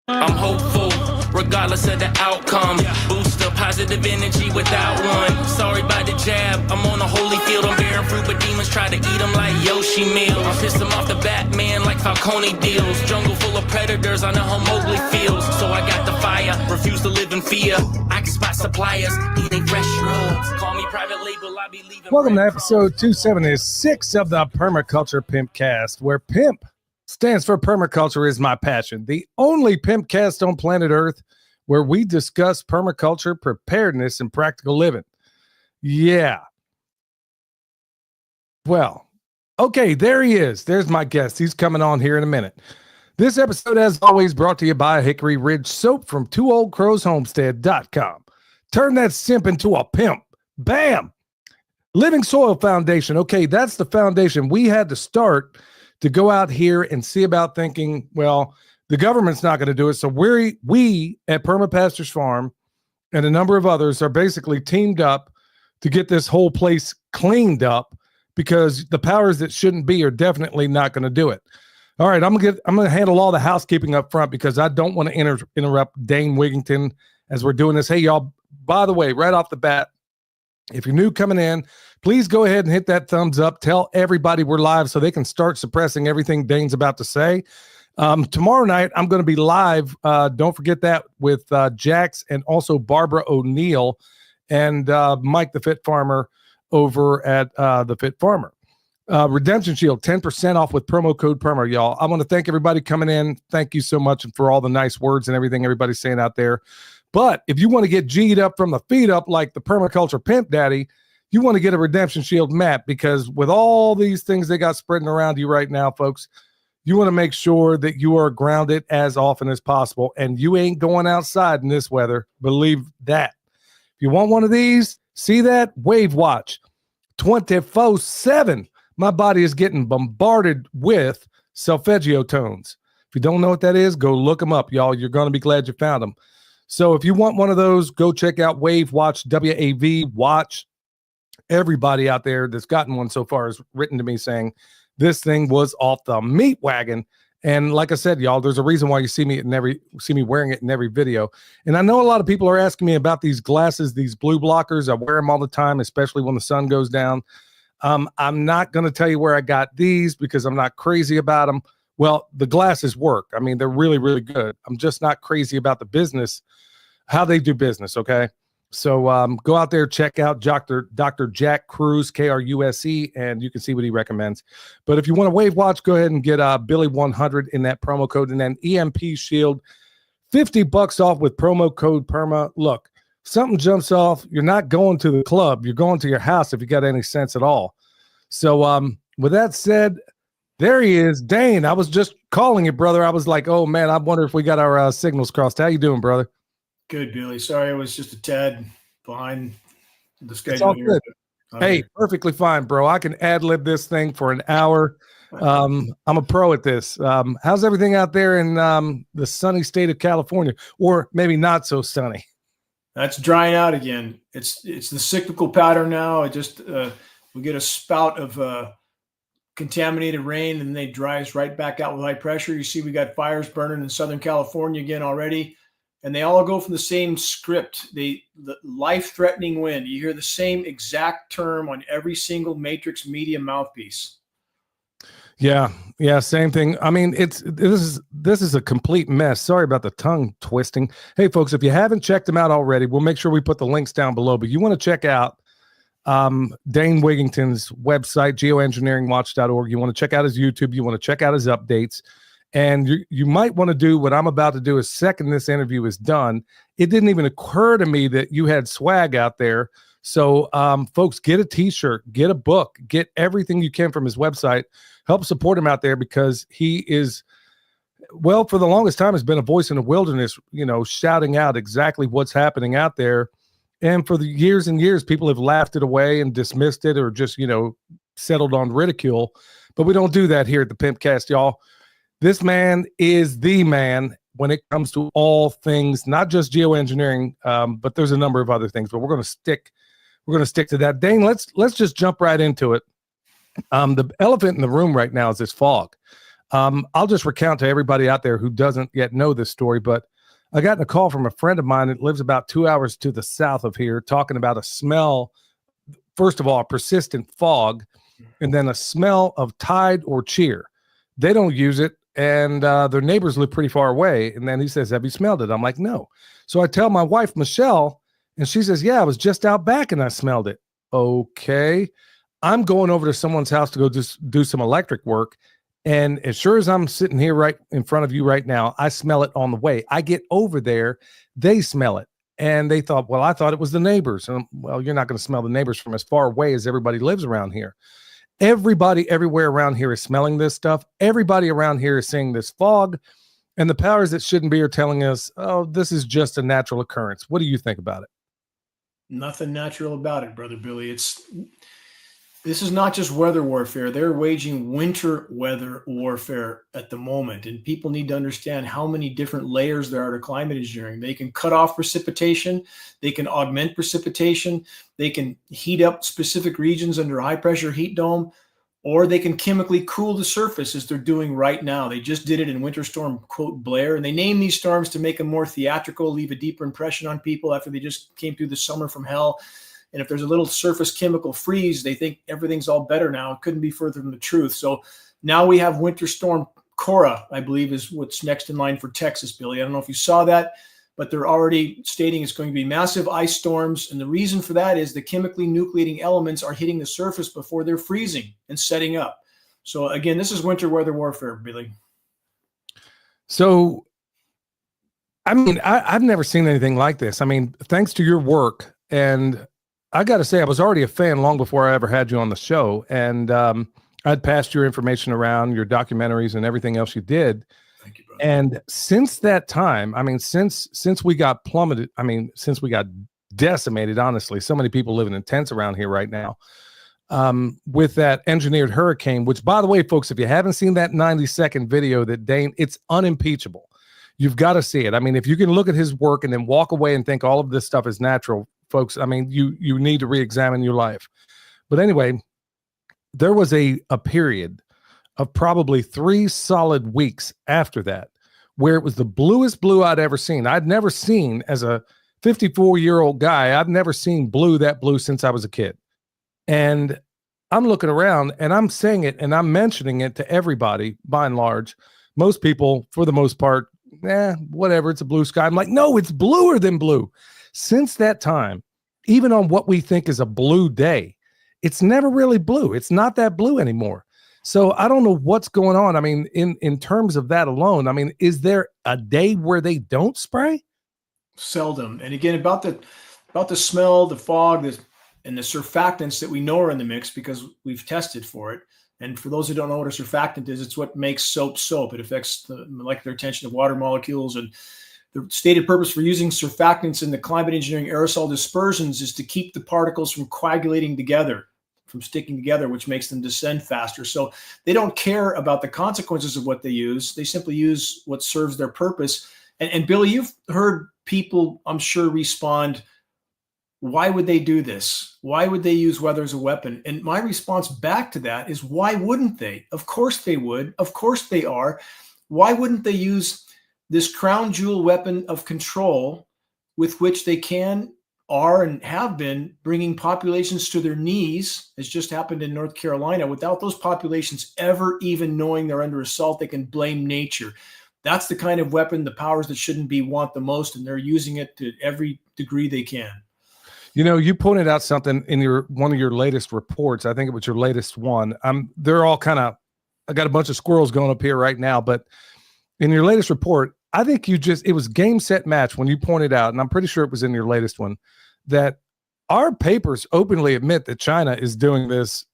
I'm hopeful, regardless of the outcome. Boost the positive energy without one. Sorry about the jab, I'm on a holy field. I'm bearing fruit, but demons try to eat them like Yoshi meals. I pissed them off the Batman like Falcone deals. Jungle full of predators, I know how Mowgli feels. So I got the fire, refuse to live in fear. I can spot suppliers, eating fresh drugs. Call me private label, I be leaving. Welcome to episode 276 of the Permaculture Pimpcast, where pimp stands for permaculture is my passion. The only pimpcast on planet Earth where we discuss permaculture, preparedness, and practical living. Yeah. Well, okay, there he is. There's my guest. He's coming on here in a minute. This episode, as always, brought to you by Hickory Ridge Soap from TwoOldCrowsHomestead.com. Turn that simp into a pimp. Bam! Living Soil Foundation. Okay, that's the foundation we had to start to go out here and see about thinking, well, the government's not going to do it. So we at Permapastors Farm and a number of others are basically teamed up to get this whole place cleaned up because the powers that shouldn't be are definitely not going to do it. All right, I'm going to handle all the housekeeping up front because I don't want to interrupt Dane Wigington as we're doing this. Hey, y'all, by the way, right off the bat, if you're new coming in, please go ahead and hit that thumbs up. Tell everybody we're live so they can start suppressing everything Dane's about to say. Tomorrow night, I'm going to be live. Don't forget that with Jax and also Barbara O'Neill and Mike the Fit Farmer over at the Fit Farmer. Redemption Shield, 10% off with promo code PERMA, y'all. I want to thank everybody coming in. Thank you so much for all the nice words and everything everybody's saying out there. But if you want to get G'd up from the feet up like the Permaculture Pimp Daddy, you want to get a Redemption Shield map because with all these things they got spreading around you right now, folks, you want to make sure that you are grounded as often as possible. And you ain't going outside in this weather. Believe that. If you want one of these, see that? Wave Watch 24/7. My body is getting bombarded with solfeggio tones. If you don't know what that is, go look them up, y'all. You're going to be glad you found them. So if you want one of those, go check out Wave Watch, W-A-V Watch. Everybody out there that's gotten one so far has written to me saying this thing was off the meat wagon. And like I said, y'all, there's a reason why you see me wearing it in every video. And I know a lot of people are asking me about these glasses, these blue blockers. I wear them all the time, especially when the sun goes down. I'm not going to tell you where I got these because I'm not crazy about them. Well, the glasses work. I mean, they're really, really good. I'm just not crazy about the business, how they do business, okay? So go out there, check out Dr. Jack Cruz, Kruse, and you can see what he recommends. But if you want a Wave Watch, go ahead and get Billy 100 in that promo code, and then EMP Shield, $50 off with promo code PERMA. Look, something jumps off, you're not going to the club. You're going to your house if you got any sense at all. So with that said, there he is, Dane. I was just calling you, brother. I was like, oh, man, I wonder if we got our signals crossed. How you doing, brother? Good, Billy. Sorry, I was just a tad behind the schedule. It's all good. Hey, perfectly fine, bro. I can ad-lib this thing for an hour. I'm a pro at this. How's everything out there in the sunny state of California? Or maybe not so sunny? That's drying out again. It's the cyclical pattern now. It just we get a spout of contaminated rain, and they dry us right back out with high pressure. You see we got fires burning in Southern California again already. And they all go from the same script. The life-threatening wind. You hear the same exact term on every single Matrix media mouthpiece. Yeah, same thing. I mean, this is a complete mess. Sorry about the tongue twisting. Hey, folks, if you haven't checked them out already, we'll make sure we put the links down below. But you want to check out Dane Wigington's website, geoengineeringwatch.org. You want to check out his YouTube. You want to check out his updates. And you might want to do what I'm about to do a second this interview is done. It didn't even occur to me that you had swag out there. So, folks, get a T-shirt, get a book, get everything you can from his website. Help support him out there because he is, well, for the longest time has been a voice in the wilderness, shouting out exactly what's happening out there. And for the years and years, people have laughed it away and dismissed it or just, settled on ridicule. But we don't do that here at the Pimpcast, y'all. This man is the man when it comes to all things, not just geoengineering, but there's a number of other things. But we're going to stick to that. Dane, let's just jump right into it. The elephant in the room right now is this fog. I'll just recount to everybody out there who doesn't yet know this story, but I got a call from a friend of mine that lives about 2 hours to the south of here, talking about a smell. First of all, a persistent fog, and then a smell of Tide or Cheer. They don't use it, and their neighbors live pretty far away. And then he says, have you smelled it? I'm like, no. So I tell my wife, Michelle, and she says, yeah, I was just out back and I smelled it. Okay. I'm going over to someone's house to go just do some electric work. And as sure as I'm sitting here right in front of you right now, I smell it on the way. I get over there, they smell it. And they thought, well, I thought it was the neighbors. And well, you're not going to smell the neighbors from as far away as everybody lives around here. Everybody everywhere around here is smelling this stuff. Everybody around here is seeing this fog. And the powers that shouldn't be are telling us, oh, this is just a natural occurrence. What do you think about it? Nothing natural about it, Brother Billy. This is not just weather warfare. They're waging winter weather warfare at the moment. And people need to understand how many different layers there are to climate engineering. They can cut off precipitation. They can augment precipitation. They can heat up specific regions under a high pressure heat dome, or they can chemically cool the surface as they're doing right now. They just did it in Winter Storm, quote, Blair. And they name these storms to make them more theatrical, leave a deeper impression on people after they just came through the summer from hell. And if there's a little surface chemical freeze, they think everything's all better now. It couldn't be further from the truth. So now we have Winter Storm Cora, I believe, is what's next in line for Texas, Billy. I don't know if you saw that, but they're already stating it's going to be massive ice storms. And the reason for that is the chemically nucleating elements are hitting the surface before they're freezing and setting up. So again, this is winter weather warfare, Billy. So, I mean, I've never seen anything like this. I mean, thanks to your work, and I got to say, I was already a fan long before I ever had you on the show. And I'd passed your information around, your documentaries and everything else you did. Thank you, brother. And since that time, I mean, since we got plummeted, I mean, since we got decimated, honestly, so many people living in tents around here right now, with that engineered hurricane, which, by the way, folks, if you haven't seen that 90-second video that Dane, it's unimpeachable. You've got to see it. I mean, if you can look at his work and then walk away and think all of this stuff is natural, folks, I mean, you need to re-examine your life. But anyway, there was a period of probably 3 solid weeks after that where it was the bluest blue I'd ever seen. I'd never seen, as a 54-year-old guy, I've never seen that blue since I was a kid. And I'm looking around and I'm saying it and I'm mentioning it to everybody, by and large. Most people, for the most part, whatever, it's a blue sky. I'm like, no, it's bluer than blue. Since that time, even on what we think is a blue day, it's never really blue. It's not that blue anymore. So I don't know what's going on. I mean, in terms of that alone, I mean, is there a day where they don't spray? Seldom. And again, about the smell, the fog, and the surfactants that we know are in the mix because we've tested for it. And for those who don't know what a surfactant is, it's what makes soap soap. It affects the molecular tension of water molecules. And the stated purpose for using surfactants in the climate engineering aerosol dispersions is to keep the particles from coagulating together, from sticking together, which makes them descend faster. So they don't care about the consequences of what they use. They simply use what serves their purpose. And Billy, you've heard people, I'm sure, respond, why would they do this? Why would they use weather as a weapon? And my response back to that is, why wouldn't they? Of course they would. Of course they are. Why wouldn't they use this crown jewel weapon of control with which they are and have been bringing populations to their knees, as just happened in North Carolina, without those populations ever even knowing they're under assault? They can blame nature. That's the kind of weapon the powers that shouldn't be want the most, and they're using it to every degree they can. You know, you pointed out something in one of your latest reports. I think it was your latest one. They're all kind of, I got a bunch of squirrels going up here right now, but in your latest report, I think it was game, set, match when you pointed out, and I'm pretty sure it was in your latest one, that our papers openly admit that China is doing this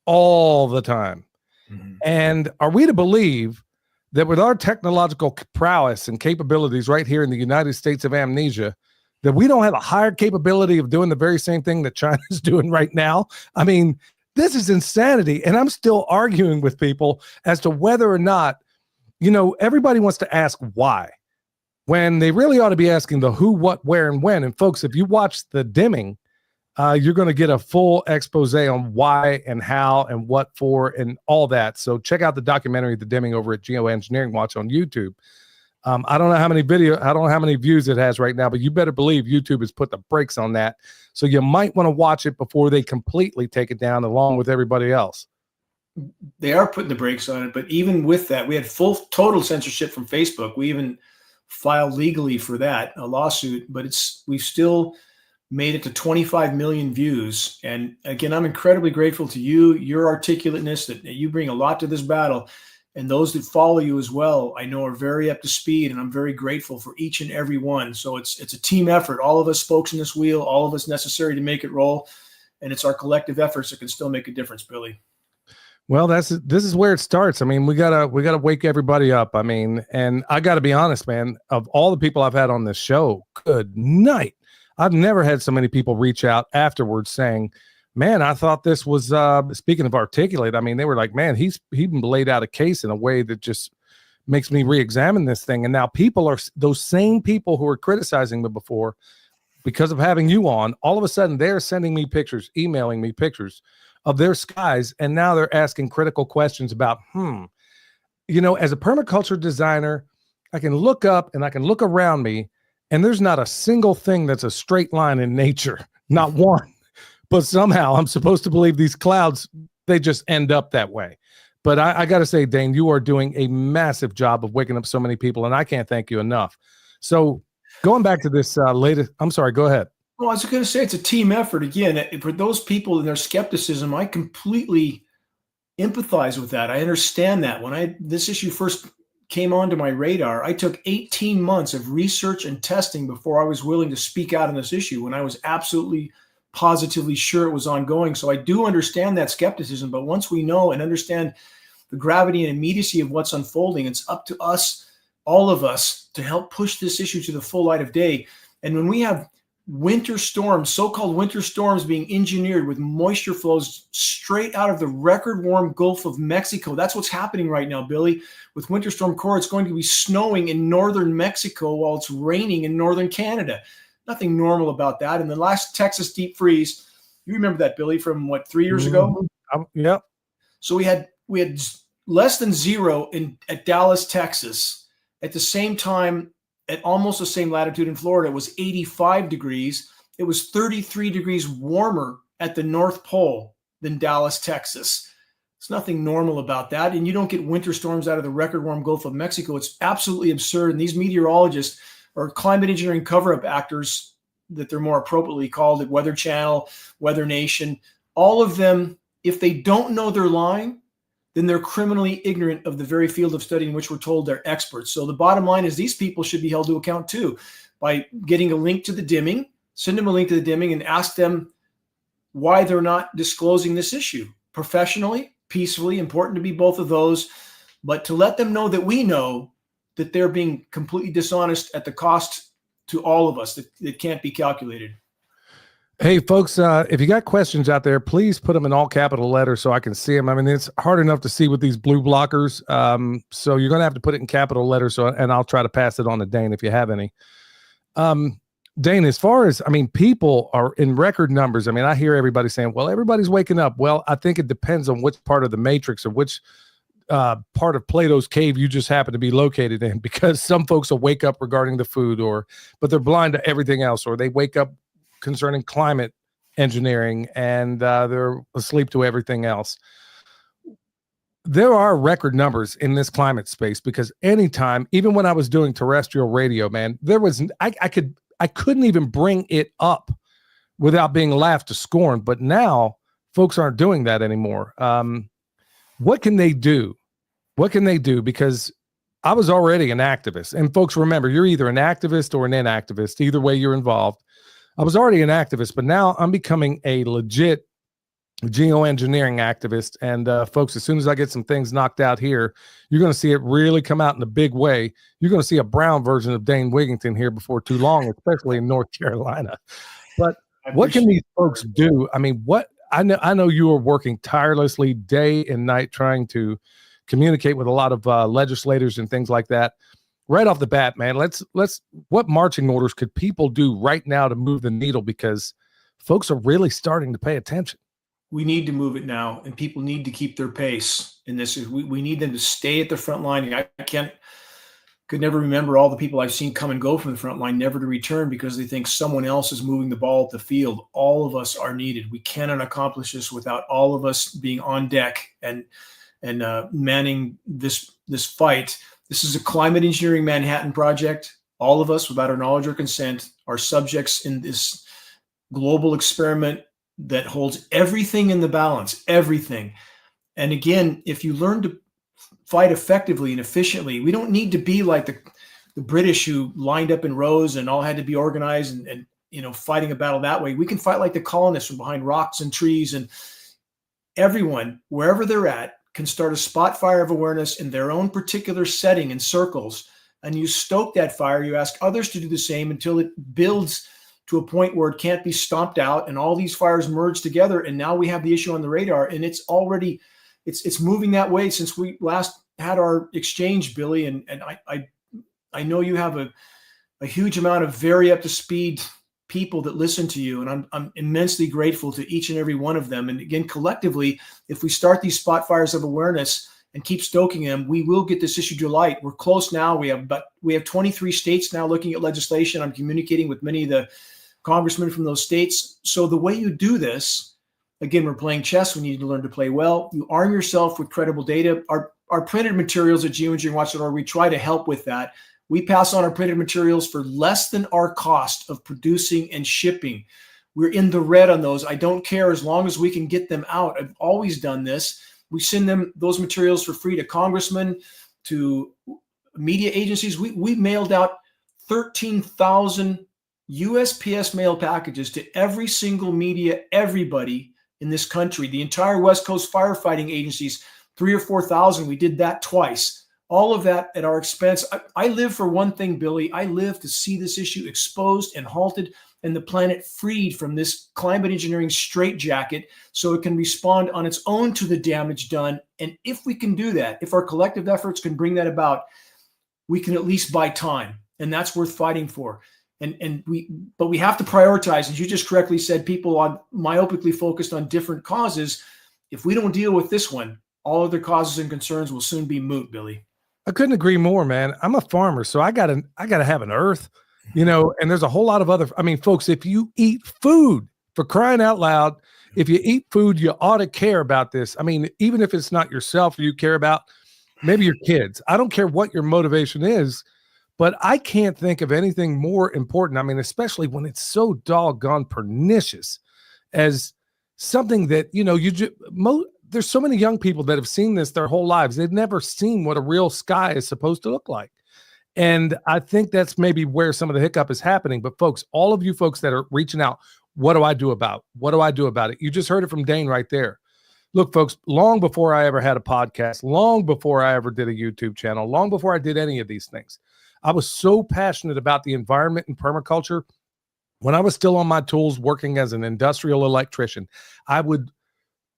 all the time. Mm-hmm. And are we to believe that with our technological prowess and capabilities right here in the United States of amnesia, that we don't have a higher capability of doing the very same thing that China is doing right now? I mean, this is insanity. And I'm still arguing with people as to whether or not, you know, everybody wants to ask why, when they really ought to be asking the who, what, where, and when. And folks, if you watch the dimming You're going to get a full expose on why and how and what for and all that. So check out the documentary, The Dimming, over at Geoengineering Watch on YouTube. I don't know how many views it has right now, but you better believe YouTube has put the brakes on that. So you might want to watch it before they completely take it down along with everybody else. They are putting the brakes on it, but even with that, we had total censorship from Facebook. We even filed legally for that, a lawsuit, but we've still made it to 25 million views. And again, I'm incredibly grateful to you, your articulateness, that you bring a lot to this battle. And those that follow you as well, I know, are very up to speed, and I'm very grateful for each and every one. So it's a team effort. All of us spokes in this wheel, all of us necessary to make it roll. And it's our collective efforts that can still make a difference, Billy. Well, this is where it starts. I mean, we gotta wake everybody up. I mean, and I gotta be honest, man, of all the people I've had on this show, good night. I've never had so many people reach out afterwards saying, man, I thought this was, speaking of articulate, I mean, they were like, man, he laid out a case in a way that just makes me re-examine this thing. And now people are, those same people who were criticizing me before, because of having you on, all of a sudden they're sending me pictures, emailing me pictures of their skies. And now they're asking critical questions about, you know, as a permaculture designer, I can look up and I can look around me, and there's not a single thing that's a straight line in nature, not one. But somehow I'm supposed to believe these clouds, they just end up that way. But I got to say, Dane, you are doing a massive job of waking up so many people, and I can't thank you enough. So going back to this latest, I'm sorry, go ahead. Well, I was going to say it's a team effort. Again, for those people and their skepticism, I completely empathize with that. I understand that. When this issue first came onto my radar, I took 18 months of research and testing before I was willing to speak out on this issue, when I was absolutely positively sure it was ongoing. So I do understand that skepticism, but once we know and understand the gravity and immediacy of what's unfolding, it's up to us, all of us, to help push this issue to the full light of day. And when we have winter storms, so-called winter storms, being engineered with moisture flows straight out of the record warm Gulf of Mexico, that's what's happening right now, Billy. With Winter Storm Core, it's going to be snowing in northern Mexico while it's raining in northern Canada. Nothing normal about that. And the last Texas deep freeze, you remember that, Billy, from what, 3 years ago? Yeah. So we had less than zero at Dallas, Texas. At the same time, at almost the same latitude in Florida, it was 85 degrees. It was 33 degrees warmer at the North Pole than Dallas, Texas. There's nothing normal about that. And you don't get winter storms out of the record warm Gulf of Mexico. It's absolutely absurd. And these meteorologists, or climate engineering cover-up actors that they're more appropriately called at Weather Channel, Weather Nation, all of them, if they don't know they're lying, then they're criminally ignorant of the very field of study in which we're told they're experts. So the bottom line is these people should be held to account too, by getting a link to the dimming, send them a link to the dimming, and ask them why they're not disclosing this issue professionally, peacefully. Important to be both of those, but to let them know that we know that they're being completely dishonest at the cost to all of us that can't be calculated. Hey, folks, if you got questions out there, please put them in all capital letters so I can see them. I mean, it's hard enough to see with these blue blockers. So you're going to have to put it in capital letters, and I'll try to pass it on to Dane if you have any. Dane, as far as, I mean, people are in record numbers. I mean, I hear everybody saying, well, everybody's waking up. Well, I think it depends on which part of the matrix or which part of Plato's cave you just happen to be located in, because some folks will wake up regarding the food, but they're blind to everything else, or they wake up concerning climate engineering and they're asleep to everything else. There are record numbers in this climate space, because anytime, even when I was doing terrestrial radio, man, there was, I couldn't even bring it up without being laughed to scorn. But now folks aren't doing that anymore. What can they do? What can they do? Because I was already an activist, and folks, remember, you're either an activist or an inactivist. Either way, you're involved. I was already an activist, but now I'm becoming a legit geoengineering activist. And folks, as soon as I get some things knocked out here, you're going to see it really come out in a big way. You're going to see a brown version of Dane Wigington here before too long, especially in North Carolina. But what can these folks do? I mean, I know you are working tirelessly day and night trying to communicate with a lot of legislators and things like that. Right off the bat, man, what marching orders could people do right now to move the needle? Because folks are really starting to pay attention. We need to move it now, and people need to keep their pace in this. We need them to stay at the front line. I could never remember all the people I've seen come and go from the front line, never to return because they think someone else is moving the ball at the field. All of us are needed. We cannot accomplish this without all of us being on deck and manning this fight. This is a climate engineering Manhattan project. All of us, without our knowledge or consent, are subjects in this global experiment that holds everything in the balance, everything. And again, if you learn to fight effectively and efficiently, we don't need to be like the British who lined up in rows and all had to be organized and fighting a battle that way. We can fight like the colonists from behind rocks and trees, and everyone, wherever they're at, can start a spot fire of awareness in their own particular setting in circles. And you stoke that fire, you ask others to do the same until it builds to a point where it can't be stomped out and all these fires merge together. And now we have the issue on the radar, and it's already, it's moving that way since we last had our exchange, Billy. And I know you have a huge amount of very up to speed people that listen to you, and I'm immensely grateful to each and every one of them. And again, collectively, if we start these spot fires of awareness and keep stoking them, we will get this issue to light. We're close now. We have 23 states now looking at legislation. I'm communicating with many of the congressmen from those states. So the way you do this, again, we're playing chess. We need to learn to play well. You arm yourself with credible data. Our printed materials at geoengineeringwatch.org, we try to help with that. We pass on our printed materials for less than our cost of producing and shipping. We're in the red on those. I don't care as long as we can get them out. I've always done this. We send them those materials for free to congressmen, to media agencies. We mailed out 13,000 USPS mail packages to every single media, everybody in this country, the entire West Coast firefighting agencies, 3,000 or 4,000. We did that twice. All of that at our expense. I live for one thing, Billy. I live to see this issue exposed and halted and the planet freed from this climate engineering straitjacket so it can respond on its own to the damage done. And if we can do that, if our collective efforts can bring that about, we can at least buy time. And that's worth fighting for. But we have to prioritize. As you just correctly said, people are myopically focused on different causes. If we don't deal with this one, all other causes and concerns will soon be moot, Billy. I couldn't agree more, man. I'm a farmer, so I gotta have an earth, and there's a whole lot of other, folks, if you eat food, for crying out loud, if you eat food, you ought to care about this. Even if it's not yourself you care about, maybe your kids. I don't care what your motivation is, but I can't think of anything more important. Especially when it's so doggone pernicious as something that, there's so many young people that have seen this their whole lives. They've never seen what a real sky is supposed to look like. And I think that's maybe where some of the hiccup is happening. But folks, all of you folks that are reaching out, what do I do about it? You just heard it from Dane right there. Look, folks, long before I ever had a podcast, long before I ever did a YouTube channel, long before I did any of these things, I was so passionate about the environment and permaculture. When I was still on my tools working as an industrial electrician,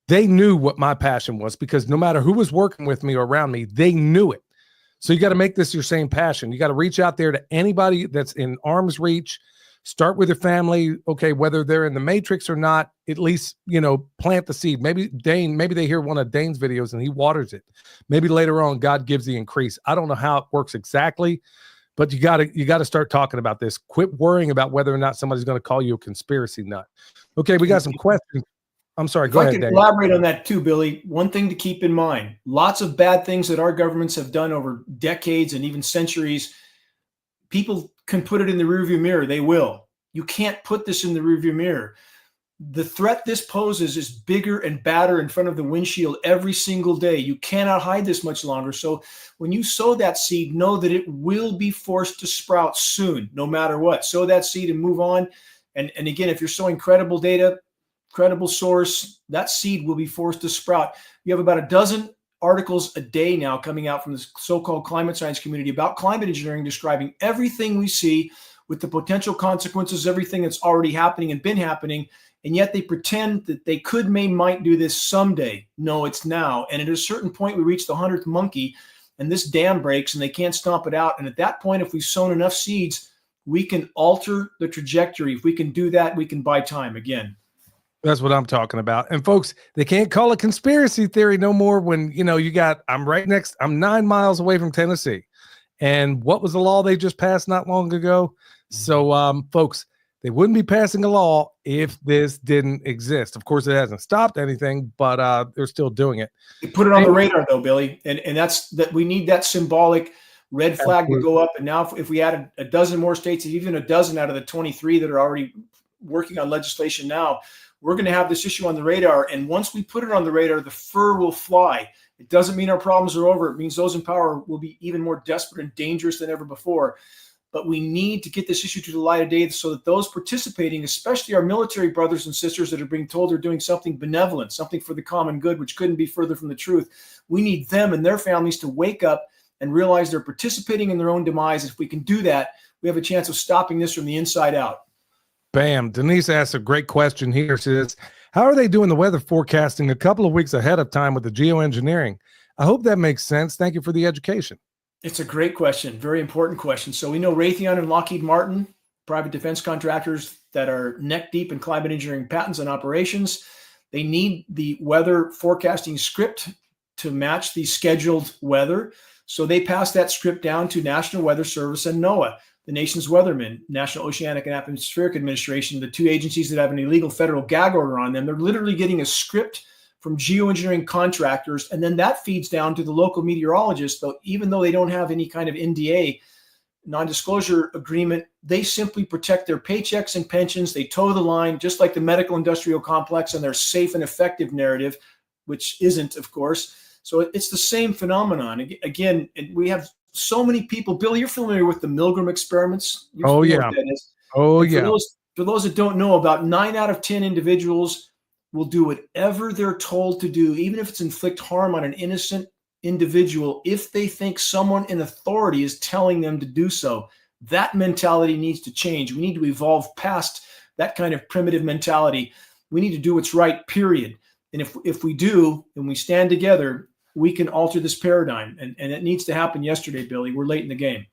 they knew what my passion was, because no matter who was working with me or around me, they knew it. So you got to make this your same passion. You got to reach out there to anybody that's in arm's reach. Start with your family. Okay, whether they're in the matrix or not, at least, plant the seed. Maybe they hear one of Dane's videos and he waters it. Maybe later on, God gives the increase. I don't know how it works exactly, but you got to start talking about this. Quit worrying about whether or not somebody's going to call you a conspiracy nut. Okay, we got some questions. I'm sorry, go ahead, Dave. If I could elaborate on that too, Billy, one thing to keep in mind, lots of bad things that our governments have done over decades and even centuries, people can put it in the rearview mirror. They will. You can't put this in the rearview mirror. The threat this poses is bigger and badder in front of the windshield every single day. You cannot hide this much longer. So when you sow that seed, know that it will be forced to sprout soon, no matter what. Sow that seed and move on. And again, if you're sowing credible data, credible source, that seed will be forced to sprout. You have about a dozen articles a day now coming out from the so-called climate science community about climate engineering, describing everything we see with the potential consequences, everything that's already happening and been happening. And yet they pretend that they might do this someday. No, it's now. And at a certain point, we reach the 100th monkey and this dam breaks and they can't stomp it out. And at that point, if we've sown enough seeds, we can alter the trajectory. If we can do that, we can buy time again. That's what I'm talking about. And folks, they can't call it conspiracy theory no more when, I'm 9 miles away from Tennessee. And what was the law they just passed not long ago? So, folks, they wouldn't be passing a law if this didn't exist. Of course, it hasn't stopped anything, but they're still doing it. They put it on the radar, though, Billy, and that's that. We need that symbolic red flag to go up. And now, if we added a dozen more states, even a dozen out of the 23 that are already working on legislation now, we're going to have this issue on the radar. And once we put it on the radar, the fur will fly. It doesn't mean our problems are over. It means those in power will be even more desperate and dangerous than ever before. But we need to get this issue to the light of day so that those participating, especially our military brothers and sisters that are being told they're doing something benevolent, something for the common good, which couldn't be further from the truth, we need them and their families to wake up and realize they're participating in their own demise. If we can do that, we have a chance of stopping this from the inside out. Bam. Denise asked a great question here. She says, how are they doing the weather forecasting a couple of weeks ahead of time with the geoengineering? I hope that makes sense. Thank you for the education. It's a great question. Very important question. So we know Raytheon and Lockheed Martin, private defense contractors that are neck deep in climate engineering patents and operations. They need the weather forecasting script to match the scheduled weather. So they pass that script down to National Weather Service and NOAA, the nation's weathermen, National Oceanic and Atmospheric Administration, the two agencies that have an illegal federal gag order on them. They're literally getting a script from geoengineering contractors, and then that feeds down to the local meteorologists. Though, even though they don't have any kind of NDA, non-disclosure agreement, they simply protect their paychecks and pensions. They toe the line, just like the medical industrial complex and their safe and effective narrative, which isn't, of course. So it's the same phenomenon. Again, we have so many people. Billy, you're familiar with the Milgram experiments? Oh, yeah. For those that don't know, about 9 out of 10 individuals will do whatever they're told to do, even if it's inflict harm on an innocent individual, if they think someone in authority is telling them to do so. That mentality needs to change. We need to evolve past that kind of primitive mentality. We need to do what's right, period. And if we do, and we stand together, we can alter this paradigm. And it needs to happen yesterday, Billy. We're late in the game.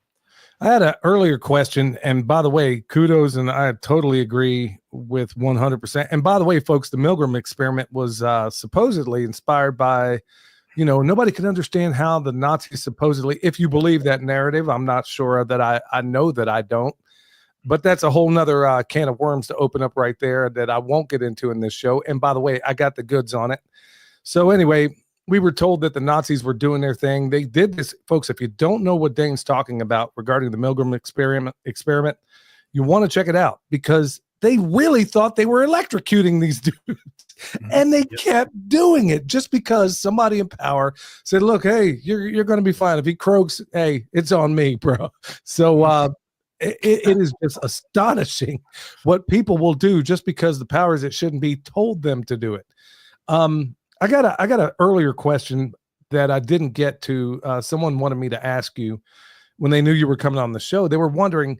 I had an earlier question, and by the way, kudos, and I totally agree with 100%. And by the way, folks, the Milgram experiment was supposedly inspired by, nobody could understand how the Nazis supposedly, if you believe that narrative, I'm not sure that I know that I don't, but that's a whole nother can of worms to open up right there that I won't get into in this show. And by the way, I got the goods on it. So anyway, we were told that the Nazis were doing their thing. They did this, folks. If you don't know what Dane's talking about regarding the Milgram experiment, you want to check it out because they really thought they were electrocuting these dudes, and they kept doing it just because somebody in power said, "Look, hey, you're going to be fine. If he croaks, hey, it's on me, bro." So it is just astonishing what people will do just because the powers that shouldn't be told them to do it. I got an earlier question that I didn't get to. Someone wanted me to ask you when they knew you were coming on the show. They were wondering,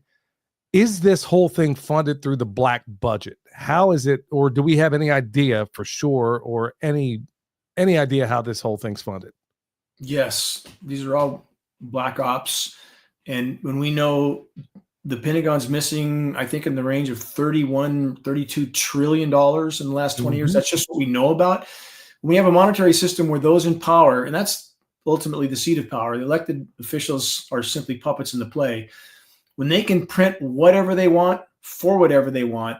is this whole thing funded through the black budget? How is it, or do we have any idea for sure, or any idea how this whole thing's funded? Yes, these are all black ops. And when we know the Pentagon's missing, I think in the range of $32 trillion in the last 20 years, that's just what we know about. We have a monetary system where those in power, and that's ultimately the seat of power, the elected officials are simply puppets in the play. When they can print whatever they want for whatever they want,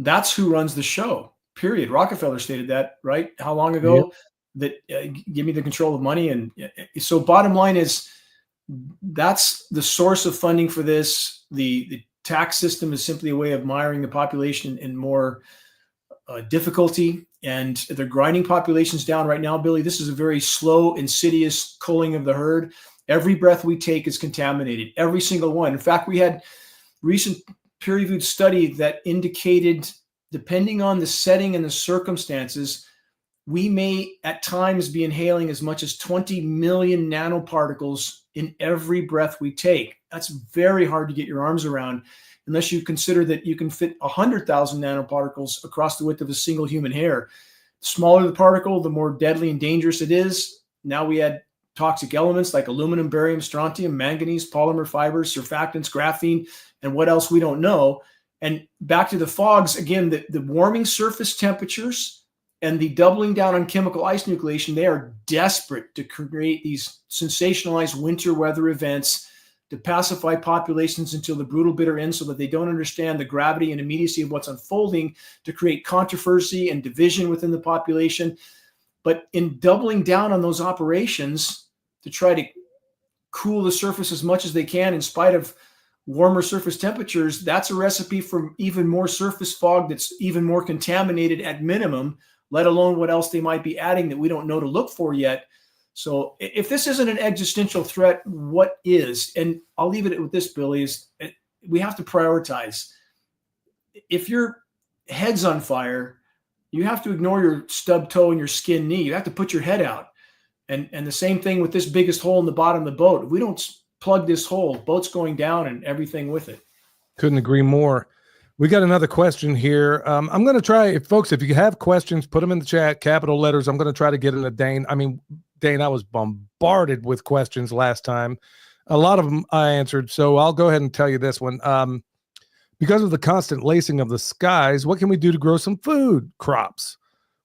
that's who runs the show, period. Rockefeller stated that, right? How long ago? That give me the control of money. And so bottom line is that's the source of funding for this. The tax system is simply a way of miring the population in more difficulty, and they're grinding populations down right now, Billy. This is a very slow, insidious culling of the herd. Every breath we take is contaminated, every single one. In fact, we had recent peer-reviewed study that indicated, depending on the setting and the circumstances, we may at times be inhaling as much as 20 million nanoparticles in every breath we take. That's very hard to get your arms around, unless you consider that you can fit 100,000 nanoparticles across the width of a single human hair. The smaller the particle, the more deadly and dangerous it is. Now we add toxic elements like aluminum, barium, strontium, manganese, polymer fibers, surfactants, graphene, and what else we don't know. And back to the fogs, again, the warming surface temperatures and the doubling down on chemical ice nucleation, they are desperate to create these sensationalized winter weather events to pacify populations until the brutal bitter end so that they don't understand the gravity and immediacy of what's unfolding, to create controversy and division within the population. But in doubling down on those operations to try to cool the surface as much as they can in spite of warmer surface temperatures, that's a recipe for even more surface fog that's even more contaminated at minimum, let alone what else they might be adding that we don't know to look for yet. So if this isn't an existential threat, what is? And I'll leave it with this, Billy, is we have to prioritize. If your head's on fire, you have to ignore your stub toe and your skin knee. You have to put your head out. And the same thing with this biggest hole in the bottom of the boat. If we don't plug this hole, boat's going down and everything with it. Couldn't agree more. We got another question here. I'm going to try, folks, if you have questions, put them in the chat, capital letters. I'm going to try to get into Dane. Dane, I was bombarded with questions last time. A lot of them I answered, so I'll go ahead and tell you this one. Because of the constant lacing of the skies, what can we do to grow some food crops?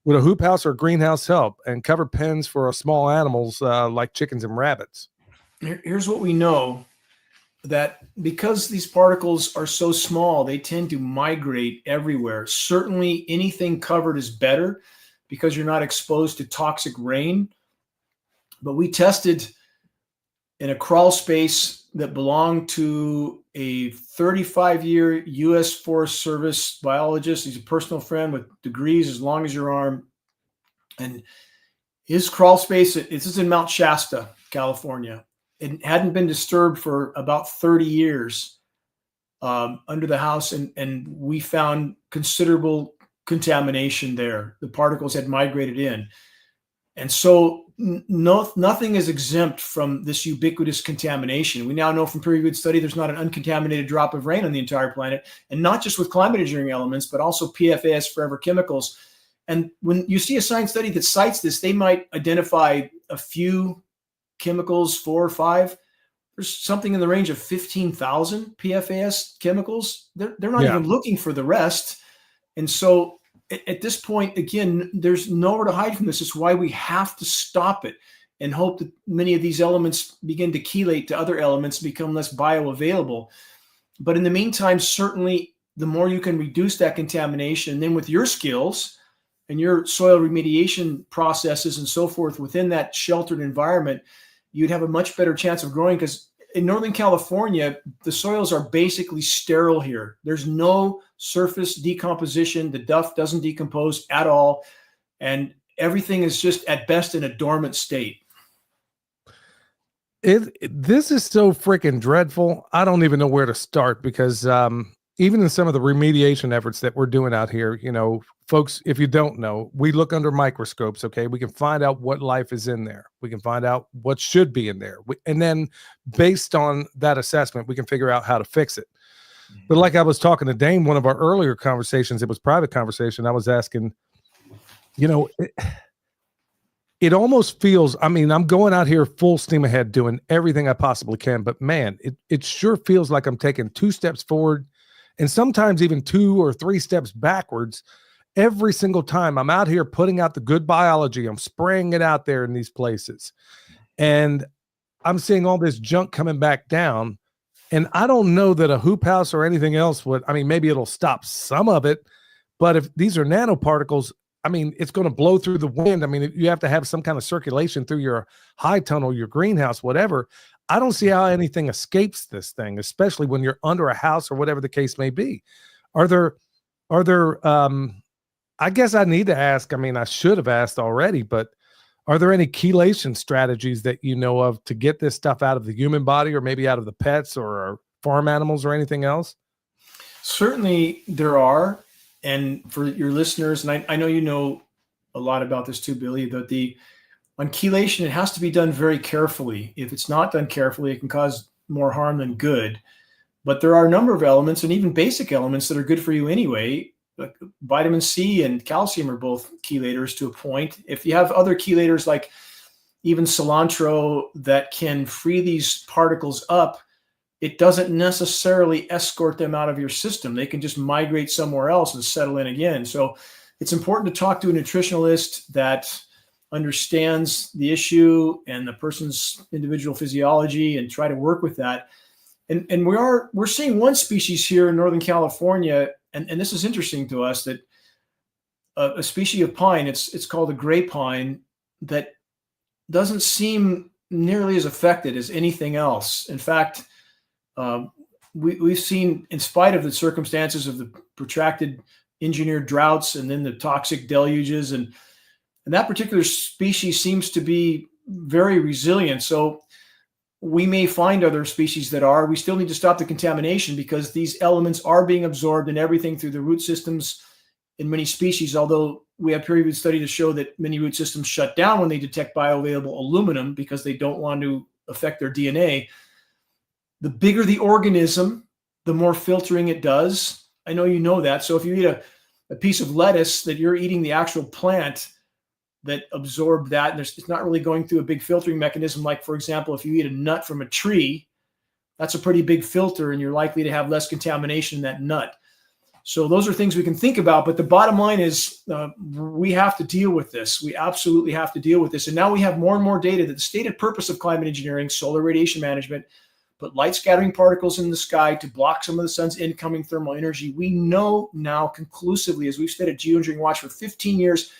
Would a hoop house or greenhouse help? And cover pens for small animals like chickens and rabbits? Here's what we know, that because these particles are so small, they tend to migrate everywhere. Certainly anything covered is better because you're not exposed to toxic rain. But we tested in a crawl space that belonged to a 35-year U.S. Forest Service biologist. He's a personal friend with degrees as long as your arm. And his crawl space, this is in Mount Shasta, California. It hadn't been disturbed for about 30 years under the house, and we found considerable contamination there. The particles had migrated in. And so nothing is exempt from this ubiquitous contamination. We now know from peer-reviewed study there's not an uncontaminated drop of rain on the entire planet, and not just with climate engineering elements, but also PFAS, forever chemicals. And when you see a science study that cites this, they might identify a few chemicals, 4 or 5. There's something in the range of 15,000 PFAS chemicals. They're not even looking for the rest. And so at this point, again, there's nowhere to hide from this. It's why we have to stop it and hope that many of these elements begin to chelate to other elements, become less bioavailable. But in the meantime, certainly the more you can reduce that contamination, then with your skills and your soil remediation processes and so forth within that sheltered environment, you'd have a much better chance of growing, because in Northern California, the soils are basically sterile here. There's no surface decomposition. The duff doesn't decompose at all. And everything is just at best in a dormant state. This is so freaking dreadful. I don't even know where to start, because even in some of the remediation efforts that we're doing out here, folks, if you don't know, we look under microscopes, okay? We can find out what life is in there. We can find out what should be in there. And then based on that assessment, we can figure out how to fix it. But like I was talking to Dane, one of our earlier conversations, it was private conversation. I was asking, it almost feels, I'm going out here full steam ahead, doing everything I possibly can. But man, it sure feels like I'm taking 2 steps forward and sometimes even 2 or 3 steps backwards. Every single time I'm out here putting out the good biology, I'm spraying it out there in these places. And I'm seeing all this junk coming back down. And I don't know that a hoop house or anything else would, maybe it'll stop some of it. But if these are nanoparticles, it's going to blow through the wind. You have to have some kind of circulation through your high tunnel, your greenhouse, whatever. I don't see how anything escapes this thing, especially when you're under a house or whatever the case may be. Are there, I guess I need to ask, I should have asked already, but are there any chelation strategies that you know of to get this stuff out of the human body, or maybe out of the pets or farm animals or anything else? Certainly there are. And for your listeners, and I know you know a lot about this too, Billy, that on chelation, it has to be done very carefully. If it's not done carefully, it can cause more harm than good. But there are a number of elements, and even basic elements, that are good for you anyway. Like vitamin C and calcium are both chelators to a point. If you have other chelators like even cilantro that can free these particles up it doesn't necessarily escort them out of your system. They can just migrate somewhere else and settle in again. So it's important to talk to a nutritionalist that understands the issue and the person's individual physiology and try to work with that. And we're seeing one species here in Northern California, and this is interesting to us, that a species of pine, it's called a gray pine, that doesn't seem nearly as affected as anything else. In fact, we've seen, in spite of the circumstances of the protracted engineered droughts and then the toxic deluges, and that particular species seems to be very resilient. So we may find other species that are. We still need to stop the contamination because these elements are being absorbed in everything through the root systems in many species, although we have peer-reviewed study to show that many root systems shut down when they detect bioavailable aluminum because they don't want to affect their DNA. The bigger the organism, the more filtering it does. I know you know that. So if you eat a piece of lettuce, that you're eating the actual plant that absorbed that, and it's not really going through a big filtering mechanism. Like, for example, if you eat a nut from a tree, that's a pretty big filter, and you're likely to have less contamination in that nut. So those are things we can think about. But the bottom line is we have to deal with this. We absolutely have to deal with this. And now we have more and more data that the stated purpose of climate engineering, solar radiation management, put light scattering particles in the sky to block some of the sun's incoming thermal energy. We know now conclusively, as we've studied Geoengineering Watch for 15 years,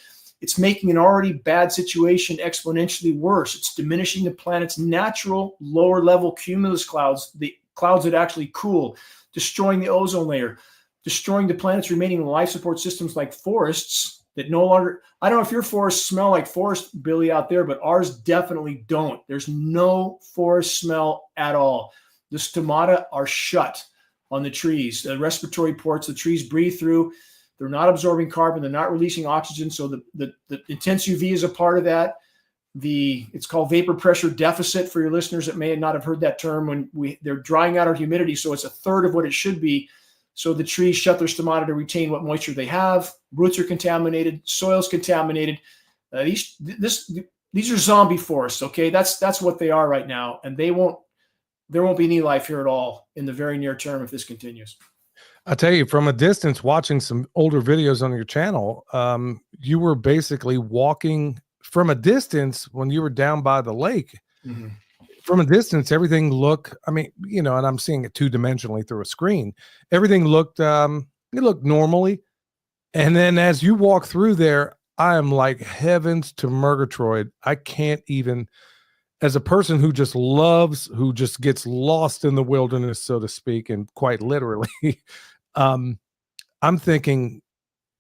it's making an already bad situation exponentially worse. It's diminishing the planet's natural lower level cumulus clouds, the clouds that actually cool, destroying the ozone layer, destroying the planet's remaining life support systems like forests that no longer, I don't know if your forests smell like forest, Billy, out there, but ours definitely don't. There's no forest smell at all. The stomata are shut on the trees, the respiratory ports the trees breathe through. They're not absorbing carbon. They're not releasing oxygen. So the intense UV is a part of that. It's called vapor pressure deficit for your listeners that may not have heard that term. When they're drying out our humidity, so it's a third of what it should be. So the trees shut their stomata to retain what moisture they have. Roots are contaminated. Soil's contaminated. These are zombie forests. Okay, that's what they are right now, and there won't be any life here at all in the very near term if this continues. I tell you, from a distance, watching some older videos on your channel, you were basically walking from a distance when you were down by the lake. Mm-hmm. From a distance, everything looked, I mean, and I'm seeing it two-dimensionally through a screen. Everything looked, it looked normally. And then as you walk through there, I am like, heavens to Murgatroyd. I can't even, as a person who just gets lost in the wilderness, so to speak, and quite literally, I'm thinking,